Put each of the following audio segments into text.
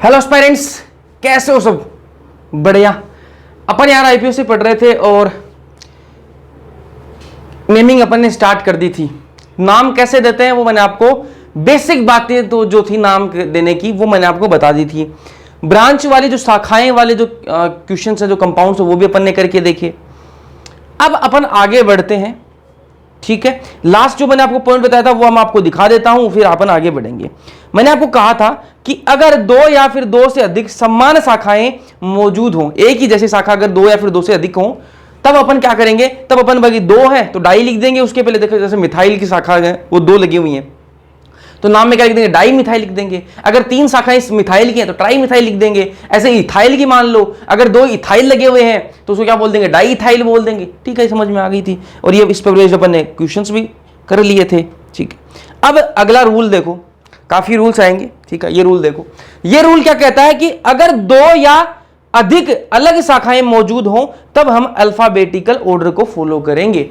Hello aspirants, कैसे हो सब? बढ़िया। अपन यार आईपीओ से पढ़ रहे थे और नेमिंग अपन ने स्टार्ट कर दी थी। नाम कैसे देते हैं वो मैंने आपको बेसिक बातें तो जो थी नाम देने की वो मैंने आपको बता दी थी। ब्रांच वाली जो शाखाएं वाले जो क्वेश्चन है, जो कंपाउंड्स है, वो भी अपन ने करके देखे। अब अपन आगे बढ़ते हैं, ठीक है। लास्ट जो मैंने आपको पॉइंट बताया था वो हम आपको दिखा देता हूं, फिर अपन आगे बढ़ेंगे। मैंने आपको कहा था कि अगर दो या फिर दो से अधिक समान शाखाएं मौजूद हों, एक ही जैसी शाखा अगर दो या फिर दो से अधिक हों, तब अपन क्या करेंगे? तब अपन बाकी दो है तो डाई लिख देंगे। उसके पहले देखो, जैसे मिथाइल की शाखा है वो दो लगी हुई है तो नाम में क्या लिख देंगे? डाई मिथाइल लिख देंगे। अगर तीन शाखाएं मिथाइल की हैं तो ट्राई मिथाइल लिख देंगे। ऐसे इथाइल की मान लो, अगर दो इथाइल लगे हुए हैं तो उसको क्या बोल देंगे? डाई इथाइल बोल देंगे। ठीक है, समझ में आ गई थी। और ये इस पर अपन ने क्वेश्चंस भी कर लिए थे। ठीक है, अब अगला रूल देखो, काफी रूल्स आएंगे। ठीक है, ये रूल देखो। ये रूल क्या कहता है कि अगर दो या अधिक अलग शाखाएं मौजूद हों तब हम अल्फाबेटिकल ऑर्डर को फॉलो करेंगे।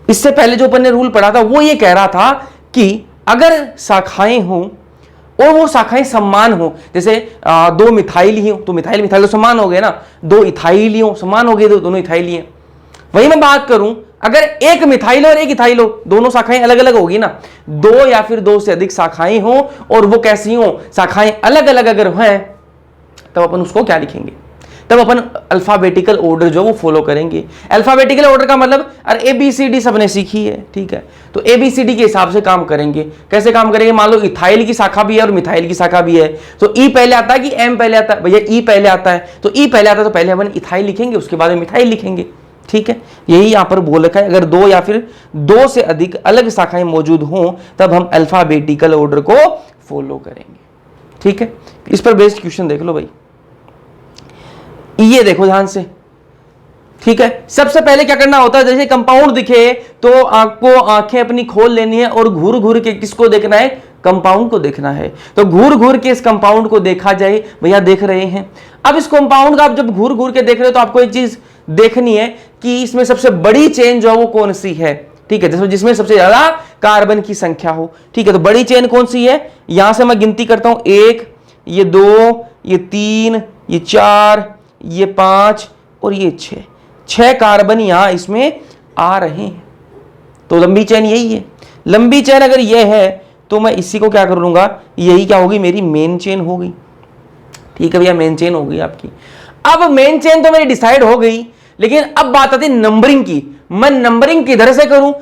इससे पहले जो अपन ने रूल पढ़ा था वो ये कह रहा था कि अगर शाखाएं हों और वो शाखाएं समान हो, जैसे दो मिथाइल ही हो तो मिथाइल मिथाइल तो समान हो गए ना, दो इथाइल ही हो समान हो गए, दोनों इथाइल ही हैं। वही मैं बात करूं, अगर एक मिथाइल और एक इथाइल हो, दोनों शाखाएं अलग अलग होगी ना। दो या फिर दो से अधिक शाखाएं हो और वो कैसी हो? शाखाएं अलग अलग अगर हैं, तब अपन उसको क्या लिखेंगे? तब अपन अल्फाबेटिकल ऑर्डर जो वो फॉलो करेंगे। अल्फाबेटिकल ऑर्डर का मतलब, अरे ABCD सबने सीखी है, ठीक है, तो ABCD के हिसाब से काम करेंगे। कैसे काम करेंगे? मान लो इथाइल की शाखा भी है और मिथाइल की शाखा भी है, तो E पहले आता है कि M पहले आता है? भैया E पहले आता है, तो E पहले आता है तो पहले अपन इथाइल लिखेंगे, उसके बाद मिथाइल लिखेंगे। ठीक है, यही यहां पर बोल रखा है। अगर दो या फिर दो से अधिक अलग शाखाएं मौजूद हों तब हम अल्फाबेटिकल ऑर्डर को फॉलो करेंगे। ठीक है, इस पर बेस्ड क्वेश्चन देख लो भाई, ये देखो ध्यान से। ठीक है, सबसे पहले क्या करना होता है? जैसे कंपाउंड दिखे तो आपको आंखें अपनी खोल लेनी है और घूर घूर के किसको देखना है? कंपाउंड को देखना है। तो घूर घूर के इस कंपाउंड को देखा जाए। भैया देख रहे हैं। अब इस कंपाउंड का आप जब घूर घूर के देख रहे हो तो आपको एक चीज देखनी है कि इसमें सबसे बड़ी चेन जो है वो कौन सी है। ठीक है, जिसमें सबसे ज्यादा कार्बन की संख्या हो। ठीक है, तो बड़ी चेन कौन सी है? यहां से मैं गिनती करता हूं, 1, ये 2, ये 3, ये 4, ये 5 और ये 6 कार्बन यहां इसमें आ रहे हैं। तो लंबी चेन यही है। लंबी चेन अगर ये है तो मैं इसी को क्या कर लूंगा? यही क्या होगी? मेरी मेन चेन हो गई। ठीक है भैया, मेन चेन हो गई आपकी। अब मेन चेन तो मेरी डिसाइड हो गई, लेकिन अब बात आती है नंबरिंग की। मैं नंबरिंग किधर से करूं?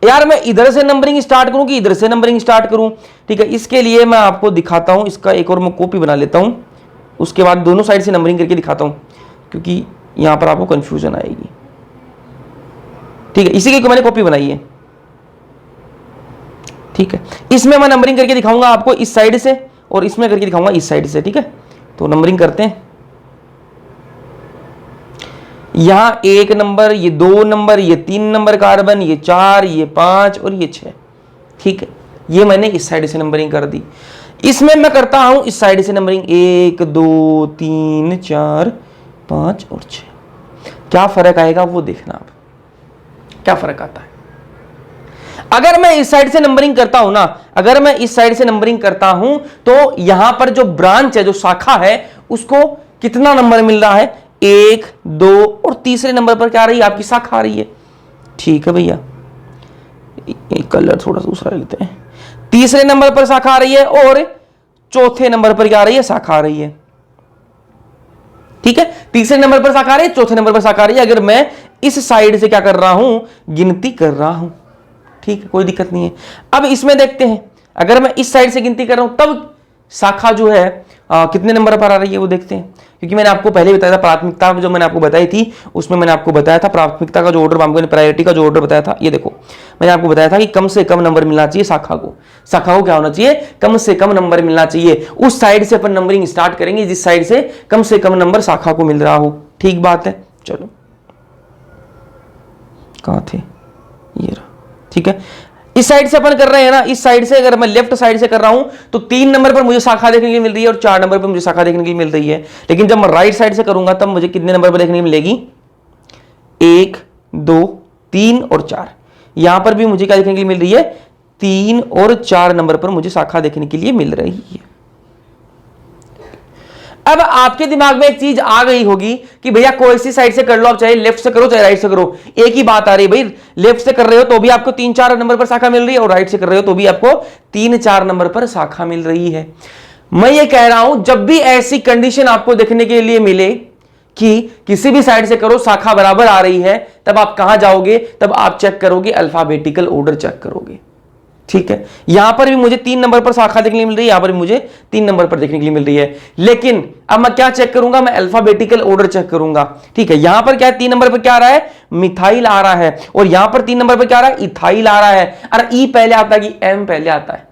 यार मैं इधर से नंबरिंग स्टार्ट करूं कि इधर से नंबरिंग स्टार्ट करूं? ठीक है, इसके लिए मैं आपको दिखाता हूं। इसका एक और मैं कॉपी बना लेता हूं, उसके बाद दोनों साइड से नंबरिंग करके दिखाता हूं, क्योंकि यहां पर आपको कंफ्यूजन आएगी। ठीक है, इसी की मैंने कॉपी बनाई है। ठीक है, इसमें मैं नंबरिंग करके दिखाऊंगा आपको इस साइड से और इसमें करके दिखाऊंगा इस साइड से। ठीक है, तो नंबरिंग करते हैं। यहां 1 नंबर, ये 2 नंबर, ये 3 नंबर कार्बन, ये 4, ये 5 और ये 6। ठीक है, ये मैंने इस साइड से नंबरिंग कर दी। इसमें मैं करता हूं इस साइड से नंबरिंग, 1 2 3 4 5 और 6। क्या फर्क आएगा वो देखना आप, क्या फर्क आता है। अगर मैं इस साइड से नंबरिंग करता हूं ना, अगर मैं इस साइड से नंबरिंग करता हूं तो यहां पर जो ब्रांच है, जो शाखा है, उसको कितना नंबर मिल रहा है? 1 2 और तीसरे नंबर पर क्या आ रही है? आपकी शाखा आ रही है। ठीक है भैया, कलर थोड़ा सा दूसरा लेते हैं। तीसरे नंबर पर शाखा आ रही है और चौथे नंबर पर क्या आ रही है? शाखा आ रही है। ठीक है, तीसरे नंबर पर शाखा आ रही है, चौथे नंबर पर शाखा आ रही है। अगर मैं इस साइड से क्या कर रहा हूं? गिनती कर रहा हूं। ठीक है, कोई दिक्कत नहीं है। अब इसमें देखते हैं, अगर मैं इस साइड से गिनती कर रहा हूं तब शाखा जो है कितने नंबर पर आ रही है वो देखते हैं। क्योंकि मैंने आपको पहले बताया था, प्राथमिकता जो मैंने आपको बताई थी उसमें मैंने आपको बताया था प्राथमिकता का जो ऑर्डर, प्रायोरिटी का जो ऑर्डर बताया था। ये देखो, मैंने आपको बताया था कि कम से कम नंबर मिलना चाहिए शाखा को। शाखा को क्या होना चाहिए? कम से कम नंबर मिलना चाहिए। उस साइड से अपन नंबरिंग स्टार्ट करेंगे जिस साइड से कम नंबर शाखा को मिल रहा हो। ठीक बात है, चलो कहां थे? ये रहा। ठीक है, इस साइड से अपन कर रहे हैं ना, इस साइड से अगर मैं लेफ्ट साइड से कर रहा हूं तो 3 नंबर पर मुझे शाखा देखने के लिए मिल रही है और 4 नंबर पर मुझे शाखा देखने के लिए मिल रही है। लेकिन जब मैं राइट साइड से करूंगा तब मुझे कितने नंबर पर देखने को मिलेगी? 1 2 3 और 4। यहां पर भी मुझे क्या देखने के लिए मिल रही है? 3 और 4 नंबर पर मुझे शाखा देखने के लिए मिल रही है। अब आपके दिमाग में एक चीज आ गई होगी कि भैया कोई सी साइड से कर लो, आप चाहे लेफ्ट से करो चाहे राइट से करो, एक ही बात आ रही है भाई। लेफ्ट से कर रहे हो तो भी आपको 3-4 नंबर पर शाखा मिल रही है, और राइट से कर रहे हो तो भी आपको 3-4 नंबर पर शाखा मिल रही है। मैं ये कह रहा हूं जब भी ऐसी कंडीशन आपको देखने के लिए मिले कि किसी भी साइड से करो शाखा बराबर आ रही है, तब आप कहां जाओगे, तब आप चेक करोगे अल्फाबेटिकल ऑर्डर चेक करोगे। ठीक है, यहां पर भी मुझे 3 नंबर पर शाखा देखने के लिए मिल रही है, यहां पर भी मुझे 3 नंबर पर देखने के लिए मिल रही है, लेकिन अब मैं क्या चेक करूंगा, मैं अल्फाबेटिकल ऑर्डर चेक करूंगा। ठीक है, यहां पर क्या है, 3 नंबर पर क्या आ रहा है, मिथाइल आ रहा है, और यहां पर 3 नंबर पर क्या आ रहा है, इथाइल आ रहा है। अरे ई पहले आता है कि एम पहले आता है,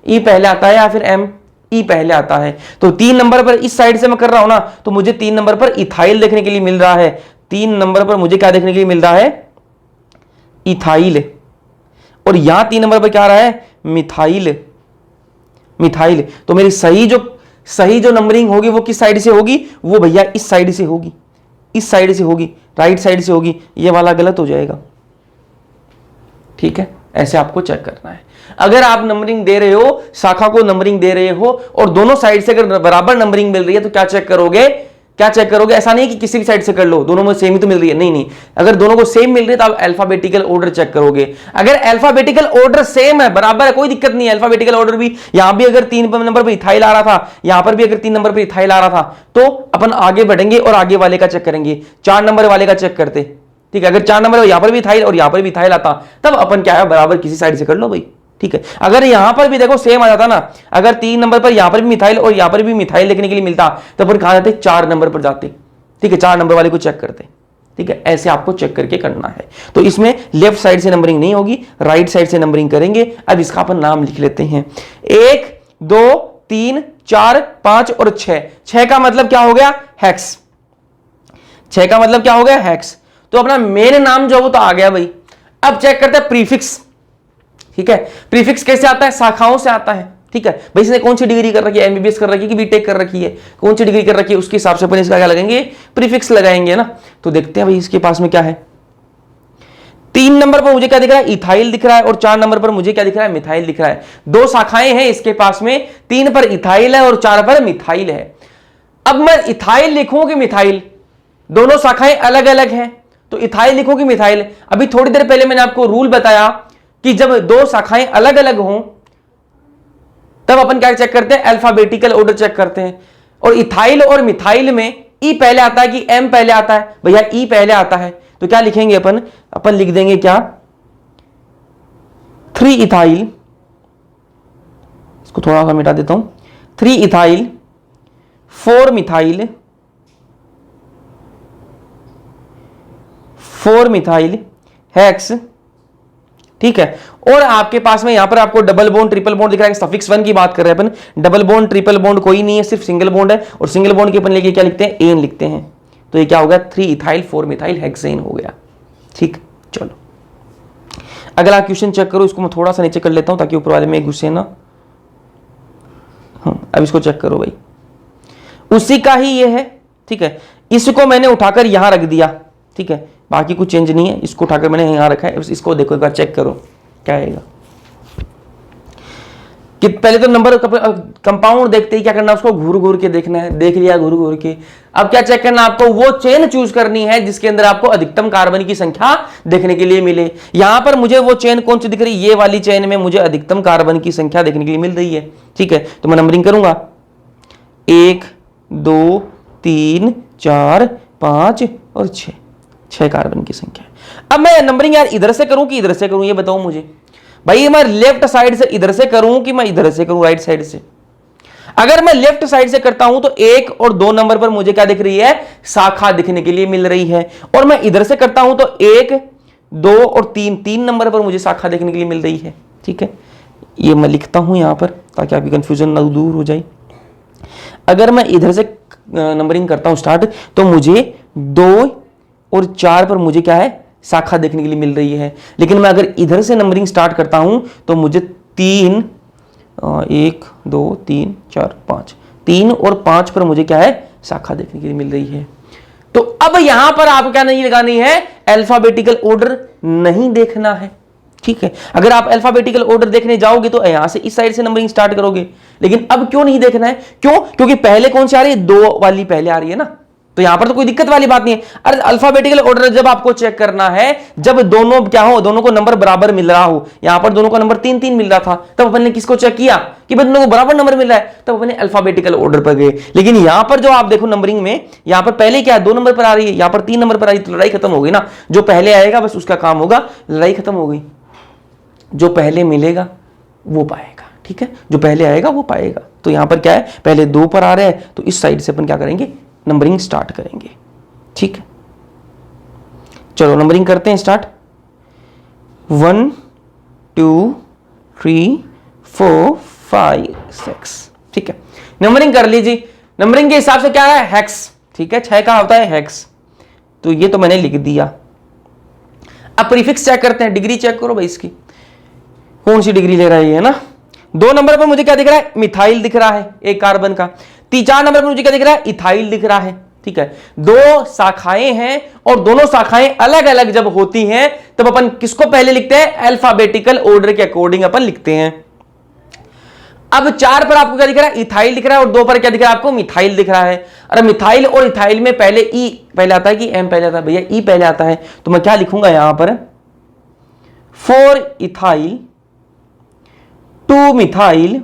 ई पहले आता है या फिर एम, ई पहले आता है। तो 3 नंबर पर इस साइड से मैं कर रहा हूं ना, तो मुझे 3 नंबर पर इथाइल देखने के लिए मिल रहा है, 3 नंबर पर मुझे क्या देखने के लिए मिल रहा है, इथाइल, और यहां 3 नंबर पर क्या आ रहा है, मिथाइल, मिथाइल। तो मेरी सही जो नंबरिंग होगी वो किस साइड से होगी, वो भैया इस साइड से होगी, इस साइड से होगी, राइट साइड से होगी, ये वाला गलत हो जाएगा। ठीक है, ऐसे आपको चेक करना है। अगर आप नंबरिंग दे रहे हो, शाखा को नंबरिंग दे रहे हो, और दोनों साइड से अगर बराबर नंबरिंग मिल रही है, तो क्या चेक करोगे, क्या चेक करोगे, ऐसा नहीं कि किसी भी साइड से कर लो, दोनों में सेम ही तो मिल रही है, नहीं नहीं, अगर दोनों को सेम मिल रही है तो आप अल्फाबेटिकल ऑर्डर चेक करोगे। अगर अल्फाबेटिकल ऑर्डर सेम है, बराबर है, कोई दिक्कत नहीं है, अल्फाबेटिकल ऑर्डर भी यहां भी अगर 3 नंबर पर इथाइल आ रहा था, यहां पर भी अगर 3 नंबर पर इथाइल आ रहा था, तो अपन आगे बढ़ेंगे और आगे वाले का चेक करेंगे, 4 नंबर वाले का चेक करते। ठीक है, अगर 4 नंबर यहां पर भी इथाइल और यहां पर भी इथाइल आता, तब अपन क्या है, बराबर किसी साइड से कर लो भाई। ठीक है, अगर यहां पर भी देखो सेम आ जाता ना, अगर 3 नंबर पर यहां पर भी मिथाइल और यहां पर भी मिथाइल देखने के लिए मिलता, तो अपन कहां जाते, 4 नंबर पर जाते। ठीक है, 4 नंबर वाले को चेक करते। ठीक है, ऐसे आपको चेक करके करना है। तो इसमें लेफ्ट साइड से नंबरिंग नहीं होगी, राइट साइड से नंबरिंग करेंगे। अब इसका अपन नाम लिख लेते हैं, 1 2 3 4 5 और 6। 6 का मतलब क्या हो गया, हेक्स। 6 का मतलब क्या हो गया, हेक्स। तो अपना मेन नाम जो वो तो आ गया भाई। अब चेक करते हैं प्रीफिक्स। ठीक है, प्रीफिक्स कैसे आता है, शाखाओं से आता है। ठीक है भाई, इसने कौन सी डिग्री कर रखी है, एमबीबीएस कर रखी है कि बीटेक कर रखी है, कौन सी डिग्री कर रखी है, उसके हिसाब से अपन इसका क्या लगाएंगे, प्रीफिक्स लगाएंगे ना। तो देखते हैं भाई इसके पास में क्या है। 3 नंबर पर मुझे क्या दिख रहा है, इथाइल दिख रहा है, और 4 नंबर पर मुझे क्या दिख रहा है, मिथाइल दिख रहा है। 2 शाखाएं हैं इसके पास में, 3 पर इथाइल है और 4 पर मिथाइल है। अब मैं इथाइल लिखूं कि मिथाइल, दोनों शाखाएं अलग अलग हैं, तो इथाइल लिखूं कि मिथाइल। अभी थोड़ी देर पहले मैंने आपको रूल बताया कि जब 2 शाखाएं अलग अलग हों, तब अपन क्या चेक करते हैं, अल्फाबेटिकल ऑर्डर चेक करते हैं। और इथाइल और मिथाइल में ई पहले आता है कि एम पहले आता है, भैया ई पहले आता है, तो क्या लिखेंगे अपन लिख देंगे क्या, 3 इथाइल, इसको थोड़ा सा मिटा देता हूं, 3 इथाइल 4 मिथाइल, 4 मिथाइल हेक्स। ठीक है, और आपके पास में यहां पर आपको डबल बॉन्ड ट्रिपल बॉन्ड दिख रहा है, सफिक्स 1 की बात कर रहे हैं अपन। डबल बॉन्ड ट्रिपल बॉन्ड कोई नहीं है, सिर्फ सिंगल बॉन्ड है, और सिंगल बॉन्ड के अपन लेके क्या लिखते हैं, एन लिखते हैं। तो ये क्या हो गया, 3 इथाइल 4 मिथाइल हेक्सेन हो गया। ठीक, चलो अगला क्वेश्चन चेक करो। इसको मैं थोड़ा सा नीचे कर लेता हूं ताकि ऊपर वाले में घुसे ना। अब इसको चेक करो भाई, उसी का ही ये है। ठीक है, इसको मैंने उठाकर यहां रख दिया। ठीक है, बाकी कुछ चेंज नहीं है, इसको उठाकर मैंने यहां रखा है। इसको देखो एक बार चेक करो क्या आएगा। कि पहले तो नंबर कंपाउंड देखते ही क्या करना, उसको घूर घूर के देखना है, देख लिया घूर घूर के। अब क्या चेक करना, आपको वो चेन चूज करनी है जिसके अंदर आपको अधिकतम कार्बन की संख्या देखने के लिए मिले। यहां पर मुझे वो चेन कौन सी दिख रही है, ये वाली चेन में मुझे अधिकतम कार्बन की संख्या देखने के लिए मिल रही है। ठीक है, तो मैं नंबरिंग करूंगा, 1 2 3 4 5 और 6 कार्बन की संख्या। अब मैं नंबरिंग यार इधर से करूं कि इधर से करूं, ये बताओ मुझे भाई। मैं लेफ्ट साइड से इधर से करूं कि मैं इधर से करूं, राइट साइड से। अगर मैं लेफ्ट साइड से करता हूं तो 1 और 2 नंबर पर मुझे क्या दिख रही है, शाखा दिखने के लिए मिल रही है। और मैं इधर से करता हूं तो 1 2 और 3 नंबर पर मुझे शाखा देखने के लिए मिल रही है। ठीक है, ये मैं लिखता हूं यहां पर ताकि आपकी कंफ्यूजन ना दूर हो जाए। अगर मैं इधर से नंबरिंग करता हूं स्टार्ट, तो मुझे 2 और 4 पर मुझे क्या है, शाखा देखने के लिए मिल रही है। लेकिन मैं अगर इधर से नंबरिंग स्टार्ट करता हूं तो मुझे 1 2 3 4 5 3 और 5 पर मुझे क्या है, शाखा देखने के लिए मिल रही है। तो अब यहां पर आपको क्या नहीं लगानी है, अल्फाबेटिकल ऑर्डर नहीं देखना है। ठीक है। अगर आप अल्फाबेटिकल ऑर्डर देखने जाओगे तो यहां से इस साइड से नंबरिंग स्टार्ट करोगे, लेकिन अब क्यों नहीं देखना है? क्यों? क्योंकि पहले कौन सी आ रही है? 2 वाली पहले आ रही है ना, तो यहां पर तो कोई दिक्कत वाली बात नहीं है। अरे अल्फाबेटिकल ऑर्डर जब आपको चेक करना है, जब दोनों क्या हो, दोनों को नंबर बराबर मिल रहा हो, यहां पर दोनों को नंबर 3-3 मिल रहा था, तब अपन ने किसको चेक किया कि दोनों को बराबर नंबर मिल रहा है, तब अपन ने अल्फाबेटिकल ऑर्डर पर गए। लेकिन यहां पर जो आप देखो नंबरिंग में, यहां पर पहले क्या है? 2 नंबर पर आ रही है, यहां पर 3 नंबर पर आ रही है, तो लड़ाई खत्म हो गई ना। जो पहले आएगा बस उसका काम होगा, लड़ाई खत्म हो गई। जो पहले मिलेगा वो पाएगा, ठीक है, जो पहले आएगा वो पाएगा। तो यहां पर क्या है? पहले 2 पर आ रहे हैं, तो इस साइड से अपन क्या करेंगे? नंबरिंग स्टार्ट करेंगे, ठीक है। चलो नंबरिंग करते हैं स्टार्ट। 1 2 3 4 5 6, ठीक है। नंबरिंग कर लीजिए। नंबरिंग के हिसाब से क्या है? हेक्स, ठीक है, 6 का होता है हेक्स, तो ये तो मैंने लिख दिया। अब प्रीफिक्स चेक करते हैं, डिग्री चेक करो भाई इसकी कौन सी डिग्री ले रहा है, ये है ना। 2 नंबर पर मुझे क्या दिख रहा है? मिथाइल दिख रहा है, एक कार्बन का। 4 नंबर पर मुझे क्या दिख रहा है? इथाइल दिख रहा है, ठीक है। 2 शाखाएं हैं और दोनों शाखाएं अलग अलग जब होती हैं तब अपन किसको पहले लिखते हैं? अल्फाबेटिकल ऑर्डर के अकॉर्डिंग अपन लिखते हैं। अब 4 पर आपको क्या दिख रहा है? इथाइल दिख रहा है, और 2 पर क्या दिख रहा है आपको? मिथाइल दिख रहा है। अरे मिथाइल और इथाइल में पहले ई पहले आता है कि एम पहले आता है? भैया ई पहले आता है, तो मैं क्या लिखूंगा यहां पर? 4 इथाइल 2 मिथाइल,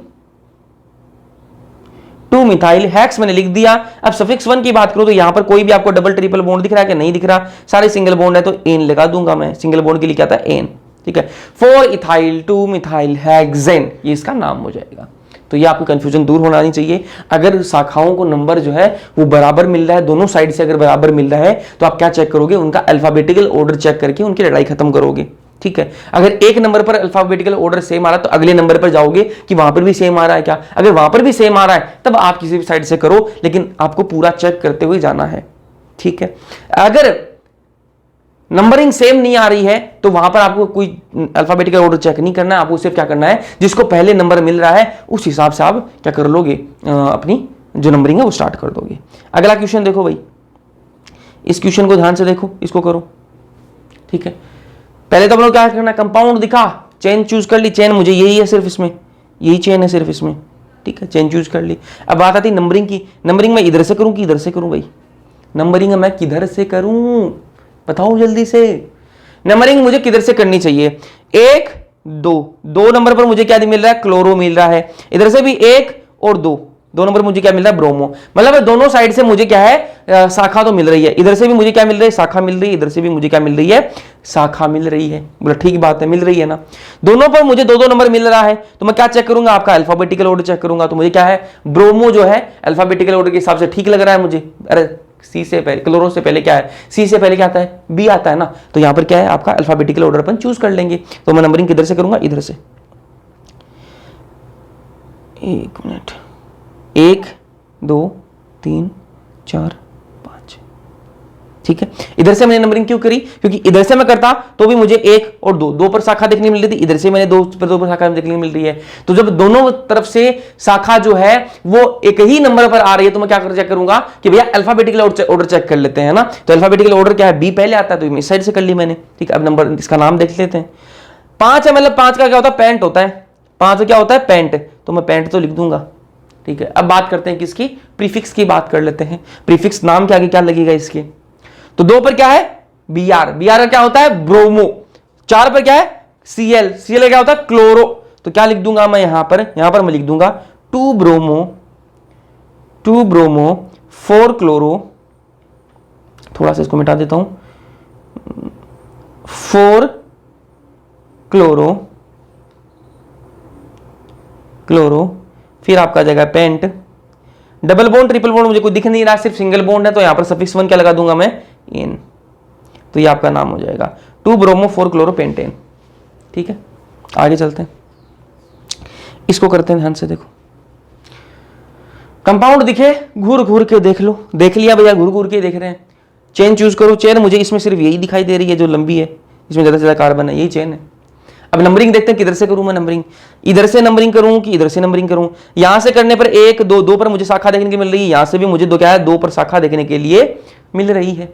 2 मिथाइल हेक्स मैंने लिख दिया। अब सफिक्स 1 की बात करूं तो यहां पर कोई भी आपको डबल ट्रिपल बॉन्ड दिख रहा है कि नहीं दिख रहा? सारे सिंगल बॉन्ड है, तो एन लगा दूंगा मैं। सिंगल बॉन्ड के लिए क्या था? एन, ठीक है। 4 इथाइल 2 मिथाइल हेक्सेन, ये इसका नाम हो जाएगा। तो ये आपको कंफ्यूजन दूर होना नहीं चाहिए। अगर शाखाओं को नंबर जो है वो बराबर मिल रहा है, दोनों साइड से अगर बराबर मिल रहा है, तो आप क्या चेक करोगे? उनका अल्फाबेटिकल ऑर्डर चेक करके उनकी लड़ाई खत्म करोगे, ठीक है। अगर एक नंबर पर अल्फाबेटिकल ऑर्डर सेम आ रहा है तो अगले नंबर पर जाओगे कि वहां पर भी सेम आ रहा है क्या। अगर वहां पर भी सेम आ रहा है तब आप किसी भी साइड से करो, लेकिन आपको पूरा चेक करते हुए जाना है, ठीक है। अगर नंबरिंग सेम नहीं आ रही है तो वहां पर आपको कोई अल्फाबेटिकल ऑर्डर चेक नहीं करना है। आपको सिर्फ क्या करना है, जिसको पहले नंबर मिल रहा है उस हिसाब से आप क्या कर लोगे, अपनी जो नंबरिंग है वो स्टार्ट कर दोगे। अगला क्वेश्चन देखो भाई, इस क्वेश्चन को ध्यान से देखो, इसको करो, ठीक है। पहले तो हम लोग क्या करना, कंपाउंड दिखा, चेन चूज कर ली। चेन मुझे यही है, सिर्फ इसमें यही चेन है, सिर्फ इसमें, ठीक है। चेन चूज कर ली। अब बात आती नंबरिंग की। नंबरिंग मैं इधर से करूं कि इधर से करूं भाई? नंबरिंग मैं किधर से करूं बताओ जल्दी से। नंबरिंग मुझे किधर से करनी चाहिए? 1 2 नंबर पर मुझे क्या मिल रहा है? क्लोरो मिल रहा है। इधर से भी 1 और 2 नंबर मुझे क्या मिल रहा है? ब्रोमो। मतलब दोनों साइड से मुझे क्या है, शाखा तो मिल रही है। इधर से भी मुझे क्या मिल रही है? शाखा मिल रही है। इधर से भी मुझे क्या मिल रही है? शाखा मिल रही है। बोला ठीक बात है, मिल रही है ना। दोनों पर मुझे 2 नंबर मिल रहा है, तो मैं क्या चेक करूंगा? आपका अल्फाबेटिकल ऑर्डर चेक करूंगा। तो मुझे क्या है, ब्रोमो जो है अल्फाबेटिकल ऑर्डर के हिसाब से ठीक लग रहा है मुझे। अरे सी से पहले, क्लोरो से पहले क्या है? सी से पहले क्या आता है? बी आता है ना। तो यहां पर क्या है, आपका अल्फाबेटिकल ऑर्डर अपन चूज कर लेंगे। तो मैं नंबरिंग किधर से करूंगा? इधर से। 1 मिनट, 1 2 3 4 5, ठीक है। इधर से मैंने नंबरिंग क्यों करी? क्योंकि इधर से मैं करता तो भी मुझे 1 और 2 पर शाखा देखने मिल रही थी। इधर से मैंने 2 पर शाखा देखने मिल रही है। तो जब दोनों तरफ से शाखा जो है वो एक ही नंबर पर आ रही है, तो मैं क्या चेक करूंगा कि भैया अल्फाबेटिकल ऑर्डर चेक कर लेते हैं ना। तो अल्फाबेटिकल ऑर्डर क्या है? बी पहले आता है, तो इस साइड से कर ली मैंने, ठीक है। अब नंबर इसका नाम देख लेते हैं। 5 है, मतलब 5 का क्या होता है? पेंट होता है। 5 क्या होता है? पेंट। तो मैं पेंट तो लिख दूंगा, ठीक है। अब बात करते हैं किसकी? प्रीफिक्स की बात कर लेते हैं। प्रीफिक्स नाम के आगे क्या लगेगा इसके? तो 2 पर क्या है? Br। Br क्या होता है? ब्रोमो। 4 पर क्या है? Cl। Cl क्या होता है? क्लोरो। तो क्या लिख दूंगा मैं यहां पर मैं लिख दूंगा 2 ब्रोमो 4 क्लोरो। थोड़ा सा इसको मिटा देता हूं, 4 क्लोरो, फिर आपका जाएगा pent. Double bond triple bond मुझे कोई दिख नहीं रहा, सिर्फ सिंगल बॉन्ड है, तो यहां पर सफिक्स 1 क्या लगा दूंगा मैं? एन। तो ये आपका नाम हो जाएगा 2 ब्रोमो 4 क्लोरो पेंटेन, ठीक है। आगे चलते हैं, इसको करते हैं ध्यान से देखो। कंपाउंड दिखे, घूर घूर के देख लो। देख लिया भैया, घूर घूर के देख रहे हैं। चेन चूज करो। चेन मुझे इसमें सिर्फ यही दिखाई दे रही है जो लंबी है, इसमें ज्यादा से ज्यादा कार्बन है, यही चेन है। अब नंबरिंग देखते हैं किधर से करूं मैं नंबरिंग। इधर से नंबरिंग करूं कि इधर से नंबरिंग करूं? यहां से करने पर 1 2 पर मुझे शाखा देखने की मिल रही है। यहां से भी मुझे 2 क्या है? 2 पर शाखा देखने के लिए मिल रही है।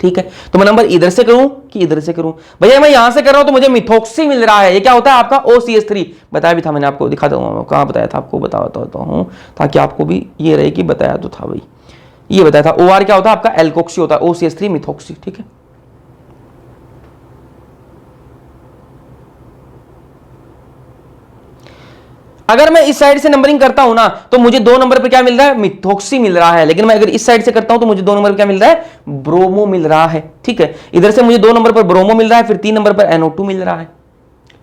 ठीक है, तो मैं नंबर इधर से करूं कि इधर से करूं? भैया मैं यहां से कर रहा हूं तो मुझे मिथॉक्सी मिल रहा है। ये क्या होता है आपका OCH3, बताया भी था मैंने आपको, दिखा दूंगा मैं कहां बताया था आपको, बताता हूं ताकि आपको भी ये रहे कि बताया तो था भाई। ये बताया था OR क्या होता है आपका एल्कोक्सी होता है, OCH3 मिथॉक्सी। ठीक है, अगर मैं इस साइड से नंबरिंग करता हूं ना तो मुझे 2 नंबर पर क्या मिल रहा है? मिथॉक्सी मिल रहा है। लेकिन मैं अगर इस साइड से करता हूं तो मुझे 2 नंबर पर क्या मिल रहा है? ब्रोमो मिल रहा है। ठीक है, इधर से मुझे 2 नंबर पर ब्रोमो मिल रहा है, फिर 3 नंबर पर NO2 मिल रहा है।